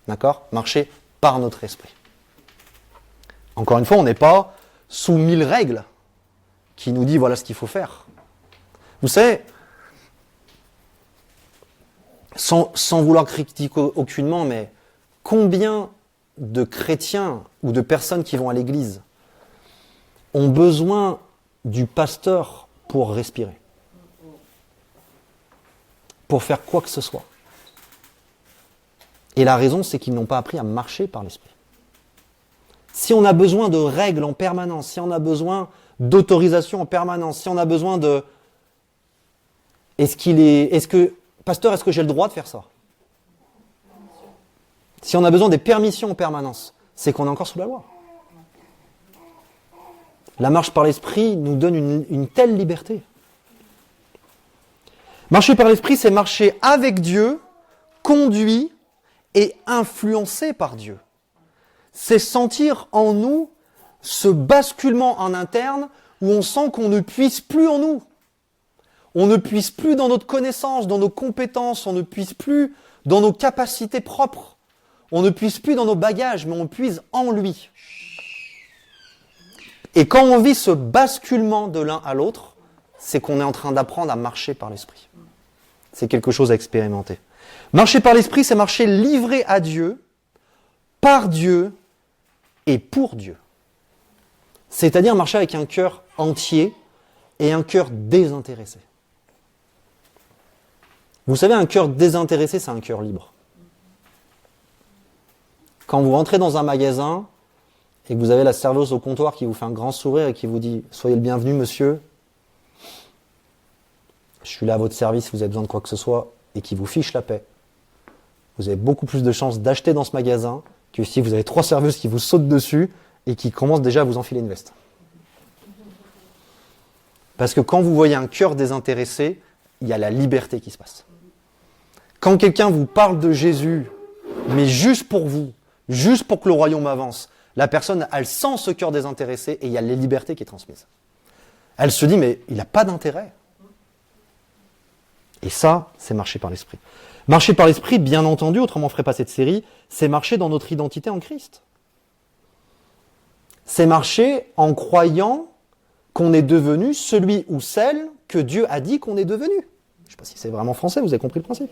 D'accord ? Marcher par notre esprit. Encore une fois, on n'est pas sous 1000 règles qui nous disent voilà ce qu'il faut faire. Vous savez, sans vouloir critiquer aucunement, mais combien de chrétiens ou de personnes qui vont à l'église ont besoin du pasteur pour respirer, pour faire quoi que ce soit. Et la raison, c'est qu'ils n'ont pas appris à marcher par l'esprit. Si on a besoin de règles en permanence, si on a besoin d'autorisation en permanence, si on a besoin de... Pasteur, est-ce que j'ai le droit de faire ça ? Si on a besoin des permissions en permanence, c'est qu'on est encore sous la loi. La marche par l'esprit nous donne une telle liberté. Marcher par l'esprit, c'est marcher avec Dieu, conduit et influencé par Dieu. C'est sentir en nous ce basculement en interne où on sent qu'on ne puise plus en nous. On ne puise plus dans notre connaissance, dans nos compétences, on ne puise plus dans nos capacités propres. On ne puise plus dans nos bagages, mais on puise en lui. Et quand on vit ce basculement de l'un à l'autre, c'est qu'on est en train d'apprendre à marcher par l'esprit. C'est quelque chose à expérimenter. Marcher par l'esprit, c'est marcher livré à Dieu, par Dieu et pour Dieu. C'est-à-dire marcher avec un cœur entier et un cœur désintéressé. Vous savez, un cœur désintéressé, c'est un cœur libre. Quand vous rentrez dans un magasin et que vous avez la serveuse au comptoir qui vous fait un grand sourire et qui vous dit « Soyez le bienvenu, monsieur. Je suis là à votre service si vous avez besoin de quoi que ce soit » et qui vous fiche la paix. Vous avez beaucoup plus de chances d'acheter dans ce magasin que si vous avez 3 serveuses qui vous sautent dessus et qui commencent déjà à vous enfiler une veste. Parce que quand vous voyez un cœur désintéressé, il y a la liberté qui se passe. Quand quelqu'un vous parle de Jésus, mais juste pour vous, juste pour que le royaume avance, la personne, elle sent ce cœur désintéressé et il y a la liberté qui est transmise. Elle se dit, mais il n'a pas d'intérêt. Et ça, c'est marcher par l'esprit. Marcher par l'esprit, bien entendu, autrement on ne ferait pas cette série, c'est marcher dans notre identité en Christ. C'est marcher en croyant qu'on est devenu celui ou celle que Dieu a dit qu'on est devenu. Je ne sais pas si c'est vraiment français, vous avez compris le principe.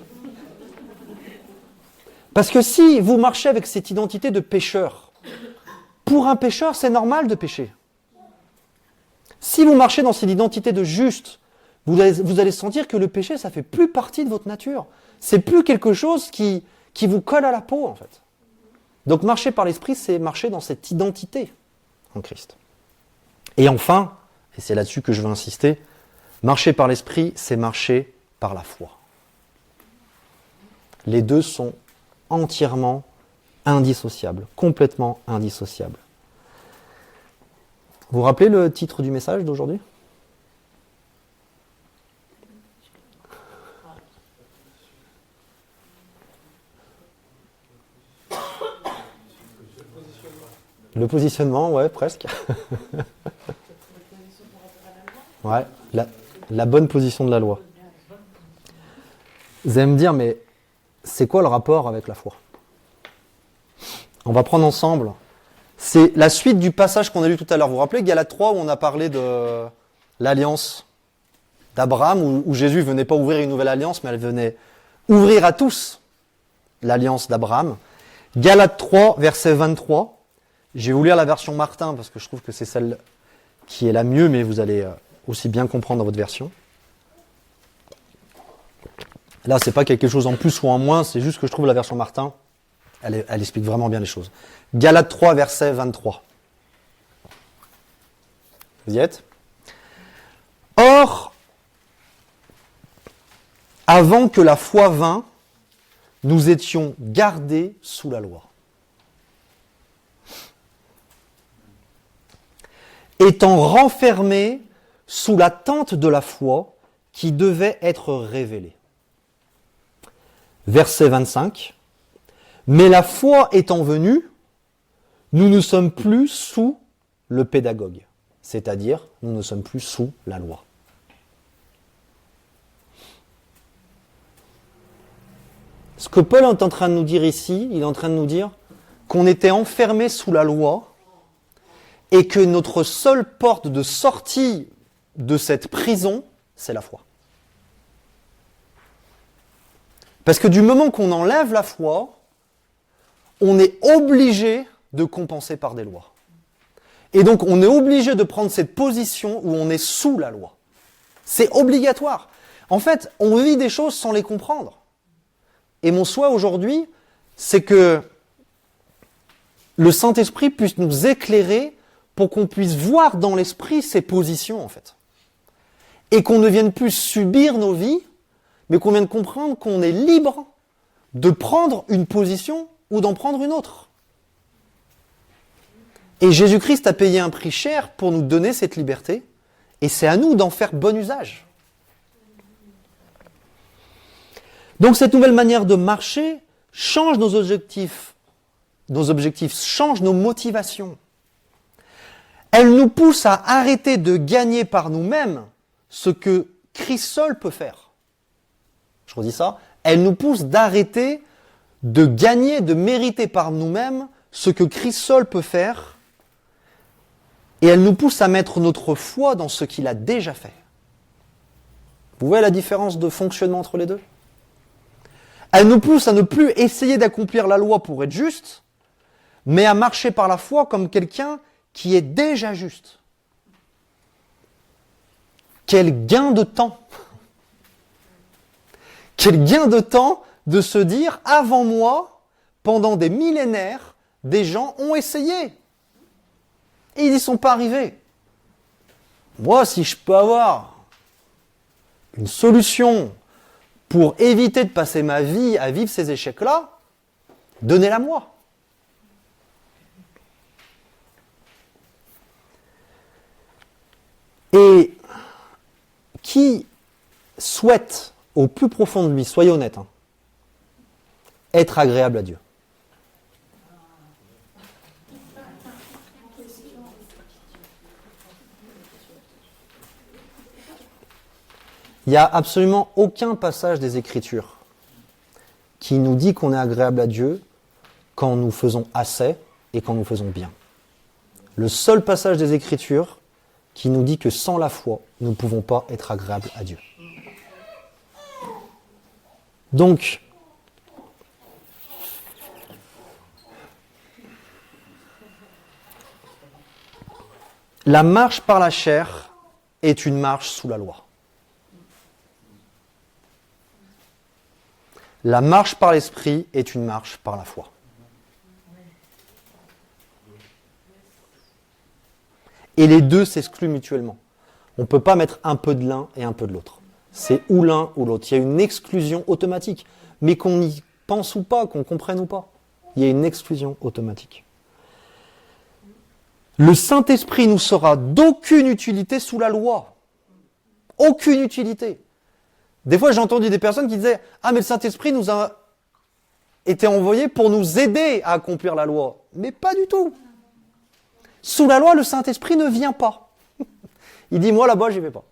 Parce que si vous marchez avec cette identité de pécheur, pour un pécheur, c'est normal de pécher. Si vous marchez dans cette identité de juste, vous allez sentir que le péché, ça ne fait plus partie de votre nature. C'est plus quelque chose qui vous colle à la peau, en fait. Donc marcher par l'esprit, c'est marcher dans cette identité en Christ. Et enfin, et c'est là-dessus que je veux insister, marcher par l'esprit, c'est marcher par la foi. Les deux sont entièrement indissociables, complètement indissociables. Vous vous rappelez le titre du message d'aujourd'hui ? Le positionnement, ouais, presque. Ouais, la bonne position de la loi. Vous allez me dire, mais c'est quoi le rapport avec la foi ? On va prendre ensemble. C'est la suite du passage qu'on a lu tout à l'heure. Vous vous rappelez Galates 3 où on a parlé de l'alliance d'Abraham, où Jésus venait pas ouvrir une nouvelle alliance, mais elle venait ouvrir à tous l'alliance d'Abraham. Galates 3, verset 23. Je vais vous lire la version Martin parce que je trouve que c'est celle qui est la mieux, mais vous allez aussi bien comprendre dans votre version. Là, c'est pas quelque chose en plus ou en moins, c'est juste que je trouve la version Martin, elle explique vraiment bien les choses. Galates 3, verset 23. Vous y êtes ? Or, avant que la foi vînt, nous étions gardés sous la loi. Étant renfermés sous l'attente de la foi qui devait être révélée. Verset 25. Mais la foi étant venue, nous ne sommes plus sous le pédagogue, c'est-à-dire nous ne sommes plus sous la loi. Ce que Paul est en train de nous dire ici, il est en train de nous dire qu'on était enfermés sous la loi et que notre seule porte de sortie de cette prison, c'est la foi. Parce que du moment qu'on enlève la foi, on est obligé de compenser par des lois. Et donc on est obligé de prendre cette position où on est sous la loi. C'est obligatoire. En fait, on vit des choses sans les comprendre. Et mon souhait aujourd'hui, c'est que le Saint-Esprit puisse nous éclairer pour qu'on puisse voir dans l'esprit ces positions, en fait. Et qu'on ne vienne plus subir nos vies, mais qu'on vienne comprendre qu'on est libre de prendre une position ou d'en prendre une autre. Et Jésus-Christ a payé un prix cher pour nous donner cette liberté, et c'est à nous d'en faire bon usage. Donc cette nouvelle manière de marcher change nos objectifs change nos motivations. Elle nous pousse à arrêter de gagner par nous-mêmes ce que Christ seul peut faire. Je redis ça. Elle nous pousse d'arrêter de gagner, de mériter par nous-mêmes ce que Christ seul peut faire. Et elle nous pousse à mettre notre foi dans ce qu'il a déjà fait. Vous voyez la différence de fonctionnement entre les deux ? Elle nous pousse à ne plus essayer d'accomplir la loi pour être juste, mais à marcher par la foi comme quelqu'un qui est déjà juste. Quel gain de temps! Quel gain de temps de se dire, avant moi, pendant des millénaires, des gens ont essayé. Et ils n'y sont pas arrivés. Moi, si je peux avoir une solution pour éviter de passer ma vie à vivre ces échecs-là, donnez-la moi. Et qui souhaite, au plus profond de lui, soyez honnête, être agréable à Dieu. Il n'y a absolument aucun passage des Écritures qui nous dit qu'on est agréable à Dieu quand nous faisons assez et quand nous faisons bien. Le seul passage des Écritures qui nous dit que sans la foi, nous ne pouvons pas être agréables à Dieu. Donc, la marche par la chair est une marche sous la loi. La marche par l'esprit est une marche par la foi. Et les deux s'excluent mutuellement. On ne peut pas mettre un peu de l'un et un peu de l'autre. C'est ou l'un ou l'autre. Il y a une exclusion automatique. Mais qu'on y pense ou pas, qu'on comprenne ou pas, il y a une exclusion automatique. Le Saint-Esprit nous sera d'aucune utilité sous la loi. Aucune utilité. Des fois, j'ai entendu des personnes qui disaient « Ah, mais le Saint-Esprit nous a été envoyé pour nous aider à accomplir la loi. » Mais pas du tout. Sous la loi, le Saint-Esprit ne vient pas. Il dit « Moi, là-bas, j'y vais pas. »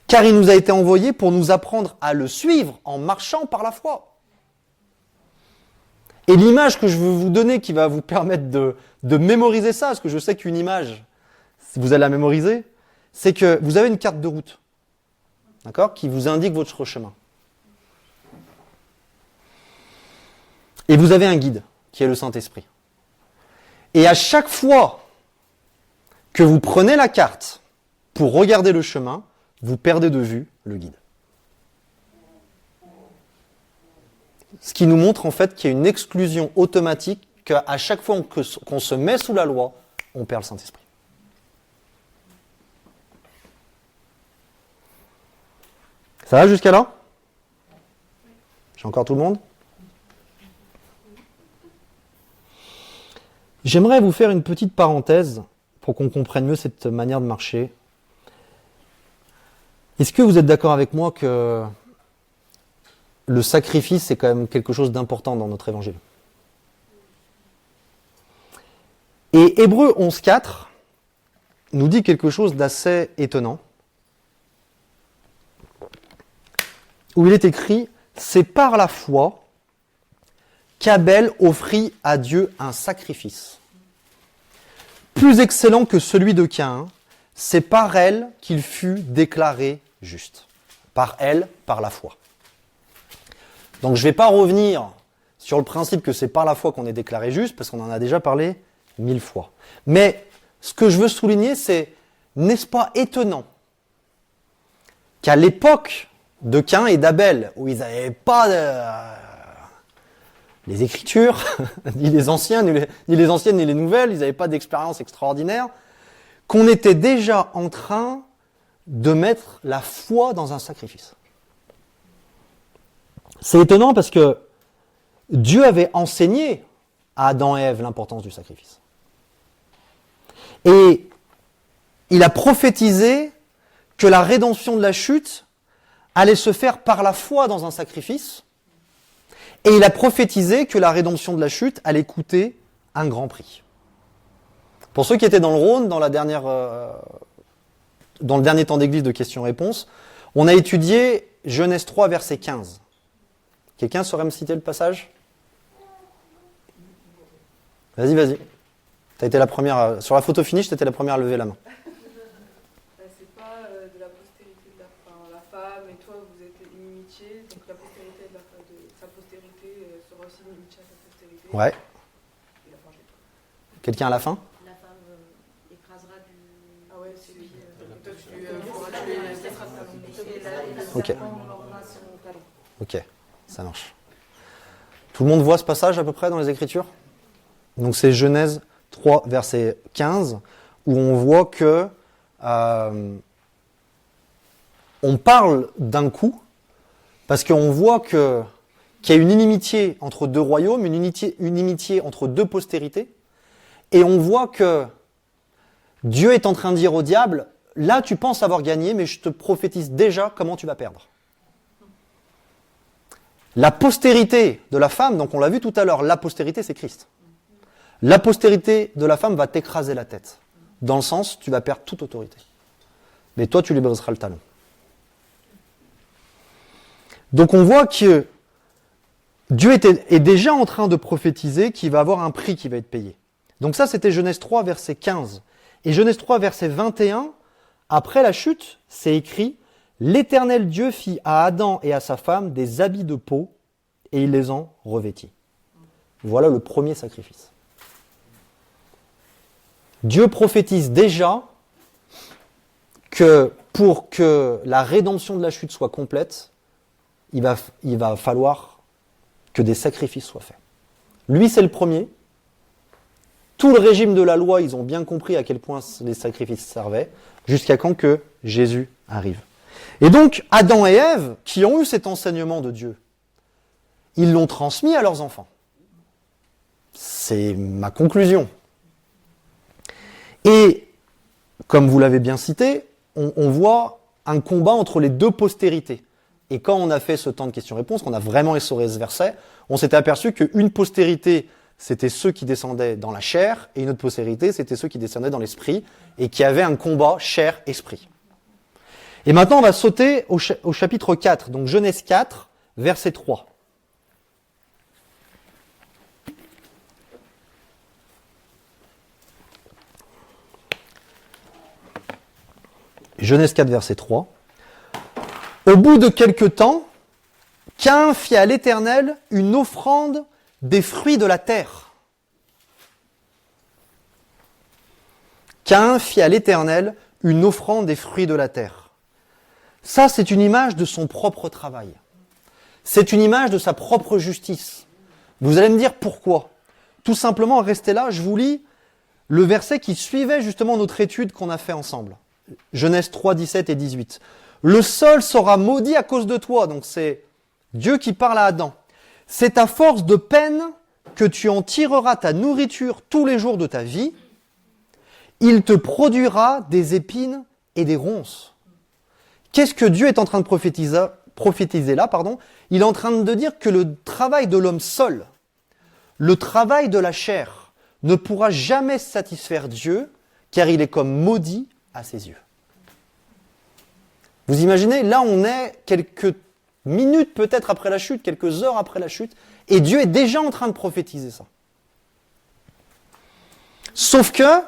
Car il nous a été envoyé pour nous apprendre à le suivre en marchant par la foi. Et l'image que je veux vous donner qui va vous permettre de mémoriser ça, parce que je sais qu'une image, si vous allez la mémoriser, c'est que vous avez une carte de route, d'accord, qui vous indique votre chemin. Et vous avez un guide qui est le Saint-Esprit. Et à chaque fois que vous prenez la carte pour regarder le chemin, vous perdez de vue le guide. Ce qui nous montre en fait qu'il y a une exclusion automatique, qu'à chaque fois qu'on se met sous la loi, on perd le Saint-Esprit. Ça va jusqu'à là? J'ai encore tout le monde? J'aimerais vous faire une petite parenthèse pour qu'on comprenne mieux cette manière de marcher. Est-ce que vous êtes d'accord avec moi que le sacrifice est quand même quelque chose d'important dans notre évangile? Et Hébreux 11.4 nous dit quelque chose d'assez étonnant, où il est écrit « C'est par la foi qu'Abel offrit à Dieu un sacrifice, plus excellent que celui de Caïn, c'est par elle qu'il fut déclaré juste. » Par elle, par la foi. Donc je ne vais pas revenir sur le principe que c'est par la foi qu'on est déclaré juste, parce qu'on en a déjà parlé 1000 fois. Mais ce que je veux souligner, c'est, n'est-ce pas étonnant qu'à l'époque de Caïn et d'Abel, où ils n'avaient pas les Écritures, ni les anciennes, ni les nouvelles, ils n'avaient pas d'expérience extraordinaire, qu'on était déjà en train de mettre la foi dans un sacrifice. C'est étonnant parce que Dieu avait enseigné à Adam et Ève l'importance du sacrifice. Et il a prophétisé que la rédemption de la chute allait se faire par la foi dans un sacrifice, et il a prophétisé que la rédemption de la chute allait coûter un grand prix. Pour ceux qui étaient dans le Rhône, dans le dernier temps d'église de questions-réponses, on a étudié Genèse 3, verset 15. Quelqu'un saurait me citer le passage? Vas-y. T'as été la première, sur la photo finish, tu étais la première à lever la main. C'est pas de la postérité de la femme et toi vous êtes inimitié, donc la postérité de sa postérité sera aussi inimitié à sa postérité. Ouais. Quelqu'un à la fin? La femme écrasera du... Ah ouais, c'est lui. Ok. Ok, ça marche. Tout le monde voit ce passage à peu près dans les Écritures? Donc c'est Genèse 3, verset 15, où on voit que on parle d'un coup, parce qu'on voit qu'il y a une inimitié entre deux royaumes, une inimitié entre deux postérités, et on voit que Dieu est en train de dire au diable, là tu penses avoir gagné, mais je te prophétise déjà comment tu vas perdre. La postérité de la femme, donc on l'a vu tout à l'heure, la postérité c'est Christ. La postérité de la femme va t'écraser la tête. Dans le sens, tu vas perdre toute autorité. Mais toi, tu lui briseras le talon. Donc on voit que Dieu est déjà en train de prophétiser qu'il va avoir un prix qui va être payé. Donc ça, c'était Genèse 3, verset 15. Et Genèse 3, verset 21, après la chute, c'est écrit « L'Éternel Dieu fit à Adam et à sa femme des habits de peau, et il les en revêtit. » Voilà le premier sacrifice. Dieu prophétise déjà que pour que la rédemption de la chute soit complète, il va falloir que des sacrifices soient faits. Lui, c'est le premier. Tout le régime de la loi, ils ont bien compris à quel point les sacrifices servaient, jusqu'à quand que Jésus arrive. Et donc, Adam et Ève, qui ont eu cet enseignement de Dieu, ils l'ont transmis à leurs enfants. C'est ma conclusion. Et, comme vous l'avez bien cité, on voit un combat entre les deux postérités. Et quand on a fait ce temps de questions-réponses, qu'on a vraiment essoré ce verset, on s'était aperçu qu'une postérité, c'était ceux qui descendaient dans la chair, et une autre postérité, c'était ceux qui descendaient dans l'esprit, et qui avaient un combat chair-esprit. Et maintenant, on va sauter au chapitre 4, donc Genèse 4, verset 3. Genèse 4, verset 3. Au bout de quelque temps, Caïn fit à l'Éternel une offrande des fruits de la terre. Caïn fit à l'Éternel une offrande des fruits de la terre. Ça, c'est une image de son propre travail. C'est une image de sa propre justice. Vous allez me dire pourquoi. Tout simplement, restez là, je vous lis le verset qui suivait justement notre étude qu'on a fait ensemble. Genèse 3, 17 et 18. Le sol sera maudit à cause de toi. Donc c'est Dieu qui parle à Adam. C'est à force de peine que tu en tireras ta nourriture tous les jours de ta vie. Il te produira des épines et des ronces. Qu'est-ce que Dieu est en train de prophétiser là, Il est en train de dire que le travail de l'homme seul, le travail de la chair, ne pourra jamais satisfaire Dieu, car il est comme maudit à ses yeux. Vous imaginez, là on est quelques minutes peut-être après la chute, quelques heures après la chute, et Dieu est déjà en train de prophétiser ça. Sauf que,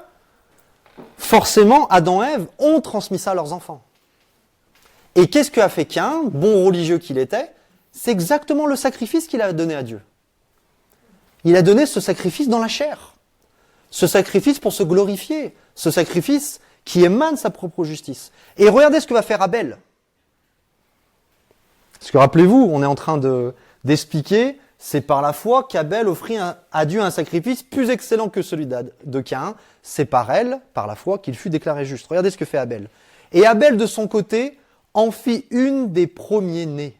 forcément, Adam et Ève ont transmis ça à leurs enfants. Et qu'est-ce qu'a fait Caïn, bon religieux qu'il était? C'est exactement le sacrifice qu'il a donné à Dieu. Il a donné ce sacrifice dans la chair. Ce sacrifice pour se glorifier. Ce sacrifice qui émane de sa propre justice. Et regardez ce que va faire Abel. Parce que rappelez-vous, on est en train d'expliquer, c'est par la foi qu'Abel offrit à Dieu un sacrifice plus excellent que celui de Caïn. C'est par la foi, qu'il fut déclaré juste. Regardez ce que fait Abel. Et Abel, de son côté, en fit une des premiers-nés.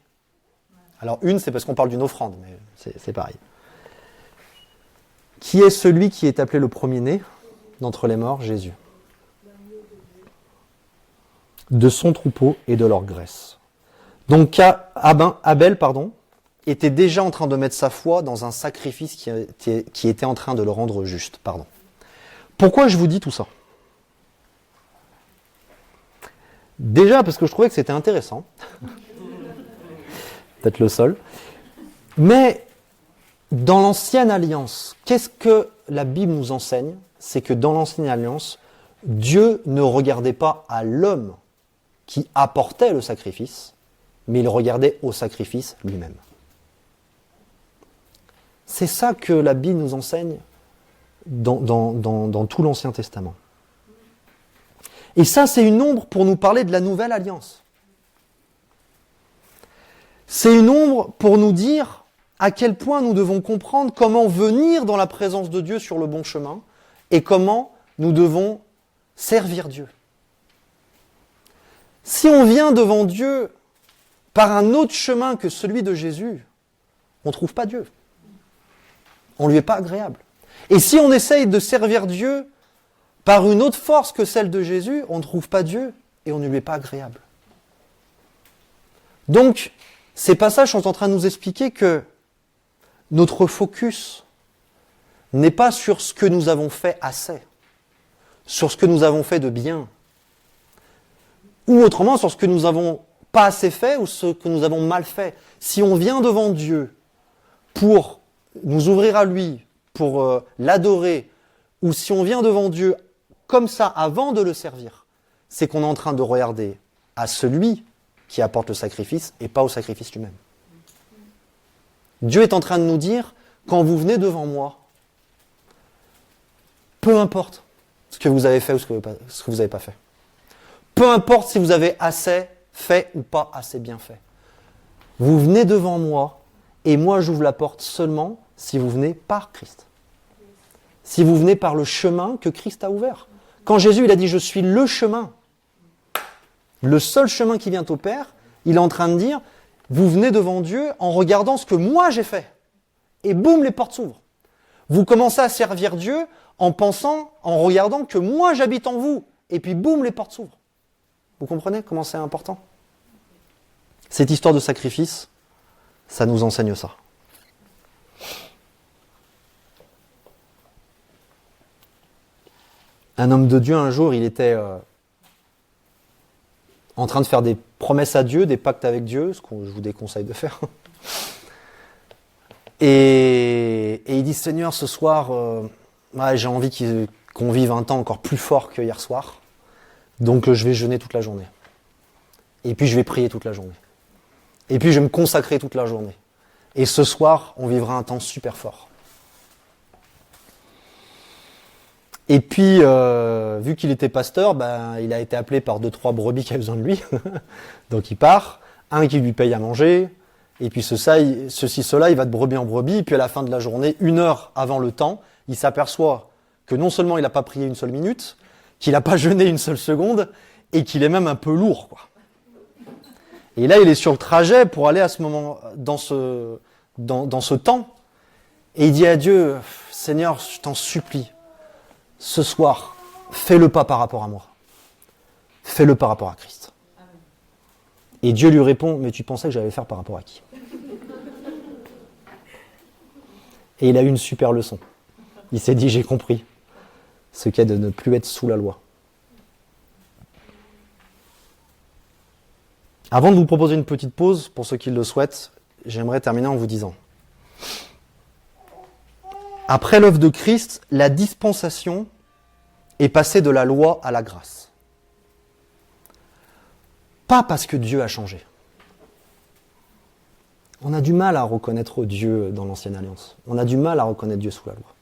Alors une, c'est parce qu'on parle d'une offrande, mais c'est pareil. Qui est celui qui est appelé le premier-né d'entre les morts? Jésus. De son troupeau et de leur graisse. Donc Abel, était déjà en train de mettre sa foi dans un sacrifice qui était en train de le rendre juste. Pourquoi je vous dis tout ça? Déjà parce que je trouvais que c'était intéressant. Peut-être le seul. Mais dans l'Ancienne Alliance, qu'est-ce que la Bible nous enseigne? C'est que dans l'Ancienne Alliance, Dieu ne regardait pas à l'homme qui apportait le sacrifice, mais il regardait au sacrifice lui-même. C'est ça que la Bible nous enseigne dans tout l'Ancien Testament. Et ça, c'est une ombre pour nous parler de la Nouvelle Alliance. C'est une ombre pour nous dire à quel point nous devons comprendre comment venir dans la présence de Dieu sur le bon chemin et comment nous devons servir Dieu. Si on vient devant Dieu par un autre chemin que celui de Jésus, on ne trouve pas Dieu. On ne lui est pas agréable. Et si on essaye de servir Dieu par une autre force que celle de Jésus, on ne trouve pas Dieu et on ne lui est pas agréable. Donc, ces passages sont en train de nous expliquer que notre focus n'est pas sur ce que nous avons fait assez, sur ce que nous avons fait de bien, ou autrement sur ce que nous n'avons pas assez fait ou ce que nous avons mal fait. Si on vient devant Dieu pour nous ouvrir à lui, pour l'adorer, ou si on vient devant Dieu comme ça avant de le servir, c'est qu'on est en train de regarder à celui qui apporte le sacrifice et pas au sacrifice lui-même. Dieu est en train de nous dire, quand vous venez devant moi, peu importe ce que vous avez fait ou ce que vous n'avez pas fait. Peu importe si vous avez assez fait ou pas assez bien fait. Vous venez devant moi et moi j'ouvre la porte seulement si vous venez par Christ. Si vous venez par le chemin que Christ a ouvert. Quand Jésus il a dit « je suis le chemin », le seul chemin qui vient au Père, il est en train de dire « vous venez devant Dieu en regardant ce que moi j'ai fait ». Et boum, les portes s'ouvrent. Vous commencez à servir Dieu en pensant, en regardant que moi j'habite en vous. Et puis boum, les portes s'ouvrent. Vous comprenez comment c'est important? Cette histoire de sacrifice, ça nous enseigne ça. Un homme de Dieu, un jour, il était en train de faire des promesses à Dieu, des pactes avec Dieu, ce que je vous déconseille de faire. Et il dit, Seigneur, ce soir, j'ai envie qu'on vive un temps encore plus fort que hier soir. Donc je vais jeûner toute la journée. Et puis je vais prier toute la journée. Et puis je vais me consacrer toute la journée. Et ce soir, on vivra un temps super fort. Et puis, vu qu'il était pasteur, il a été appelé par 2-3 brebis qui avaient besoin de lui. Donc il part, un qui lui paye à manger, et puis cela, il va de brebis en brebis, et puis à la fin de la journée, 1 heure avant le temps, il s'aperçoit que non seulement il n'a pas prié une seule minute, qu'il n'a pas jeûné une seule seconde, et qu'il est même un peu lourd, quoi. Et là, il est sur le trajet pour aller à ce moment, dans ce temps, et il dit à Dieu, Seigneur, je t'en supplie, ce soir, fais le pas par rapport à moi. Fais-le par rapport à Christ. Et Dieu lui répond, mais tu pensais que j'allais le faire par rapport à qui? Et il a eu une super leçon. Il s'est dit, j'ai compris ce qu'est de ne plus être sous la loi. Avant de vous proposer une petite pause, pour ceux qui le souhaitent, j'aimerais terminer en vous disant, après l'œuvre de Christ, la dispensation est passée de la loi à la grâce. Pas parce que Dieu a changé. On a du mal à reconnaître Dieu dans l'Ancienne Alliance. On a du mal à reconnaître Dieu sous la loi.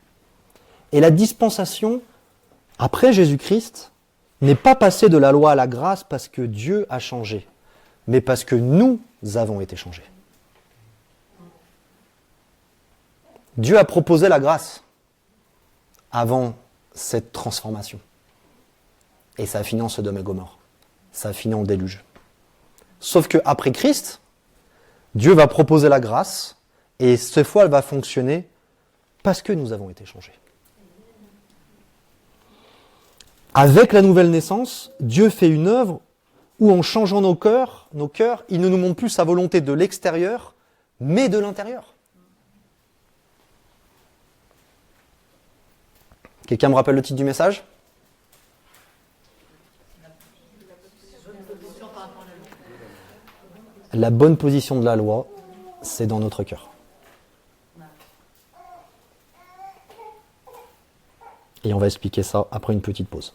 Et la dispensation, après Jésus-Christ, n'est pas passée de la loi à la grâce parce que Dieu a changé, mais parce que nous avons été changés. Dieu a proposé la grâce avant cette transformation. Et ça a fini en Sodome et Gomorrhe. Ça a fini en déluge. Sauf qu'après Christ, Dieu va proposer la grâce, et cette fois, elle va fonctionner parce que nous avons été changés. Avec la nouvelle naissance, Dieu fait une œuvre où, en changeant nos cœurs, il ne nous montre plus sa volonté de l'extérieur, mais de l'intérieur. Quelqu'un me rappelle le titre du message ? La bonne position de la loi, c'est dans notre cœur. Et on va expliquer ça après une petite pause.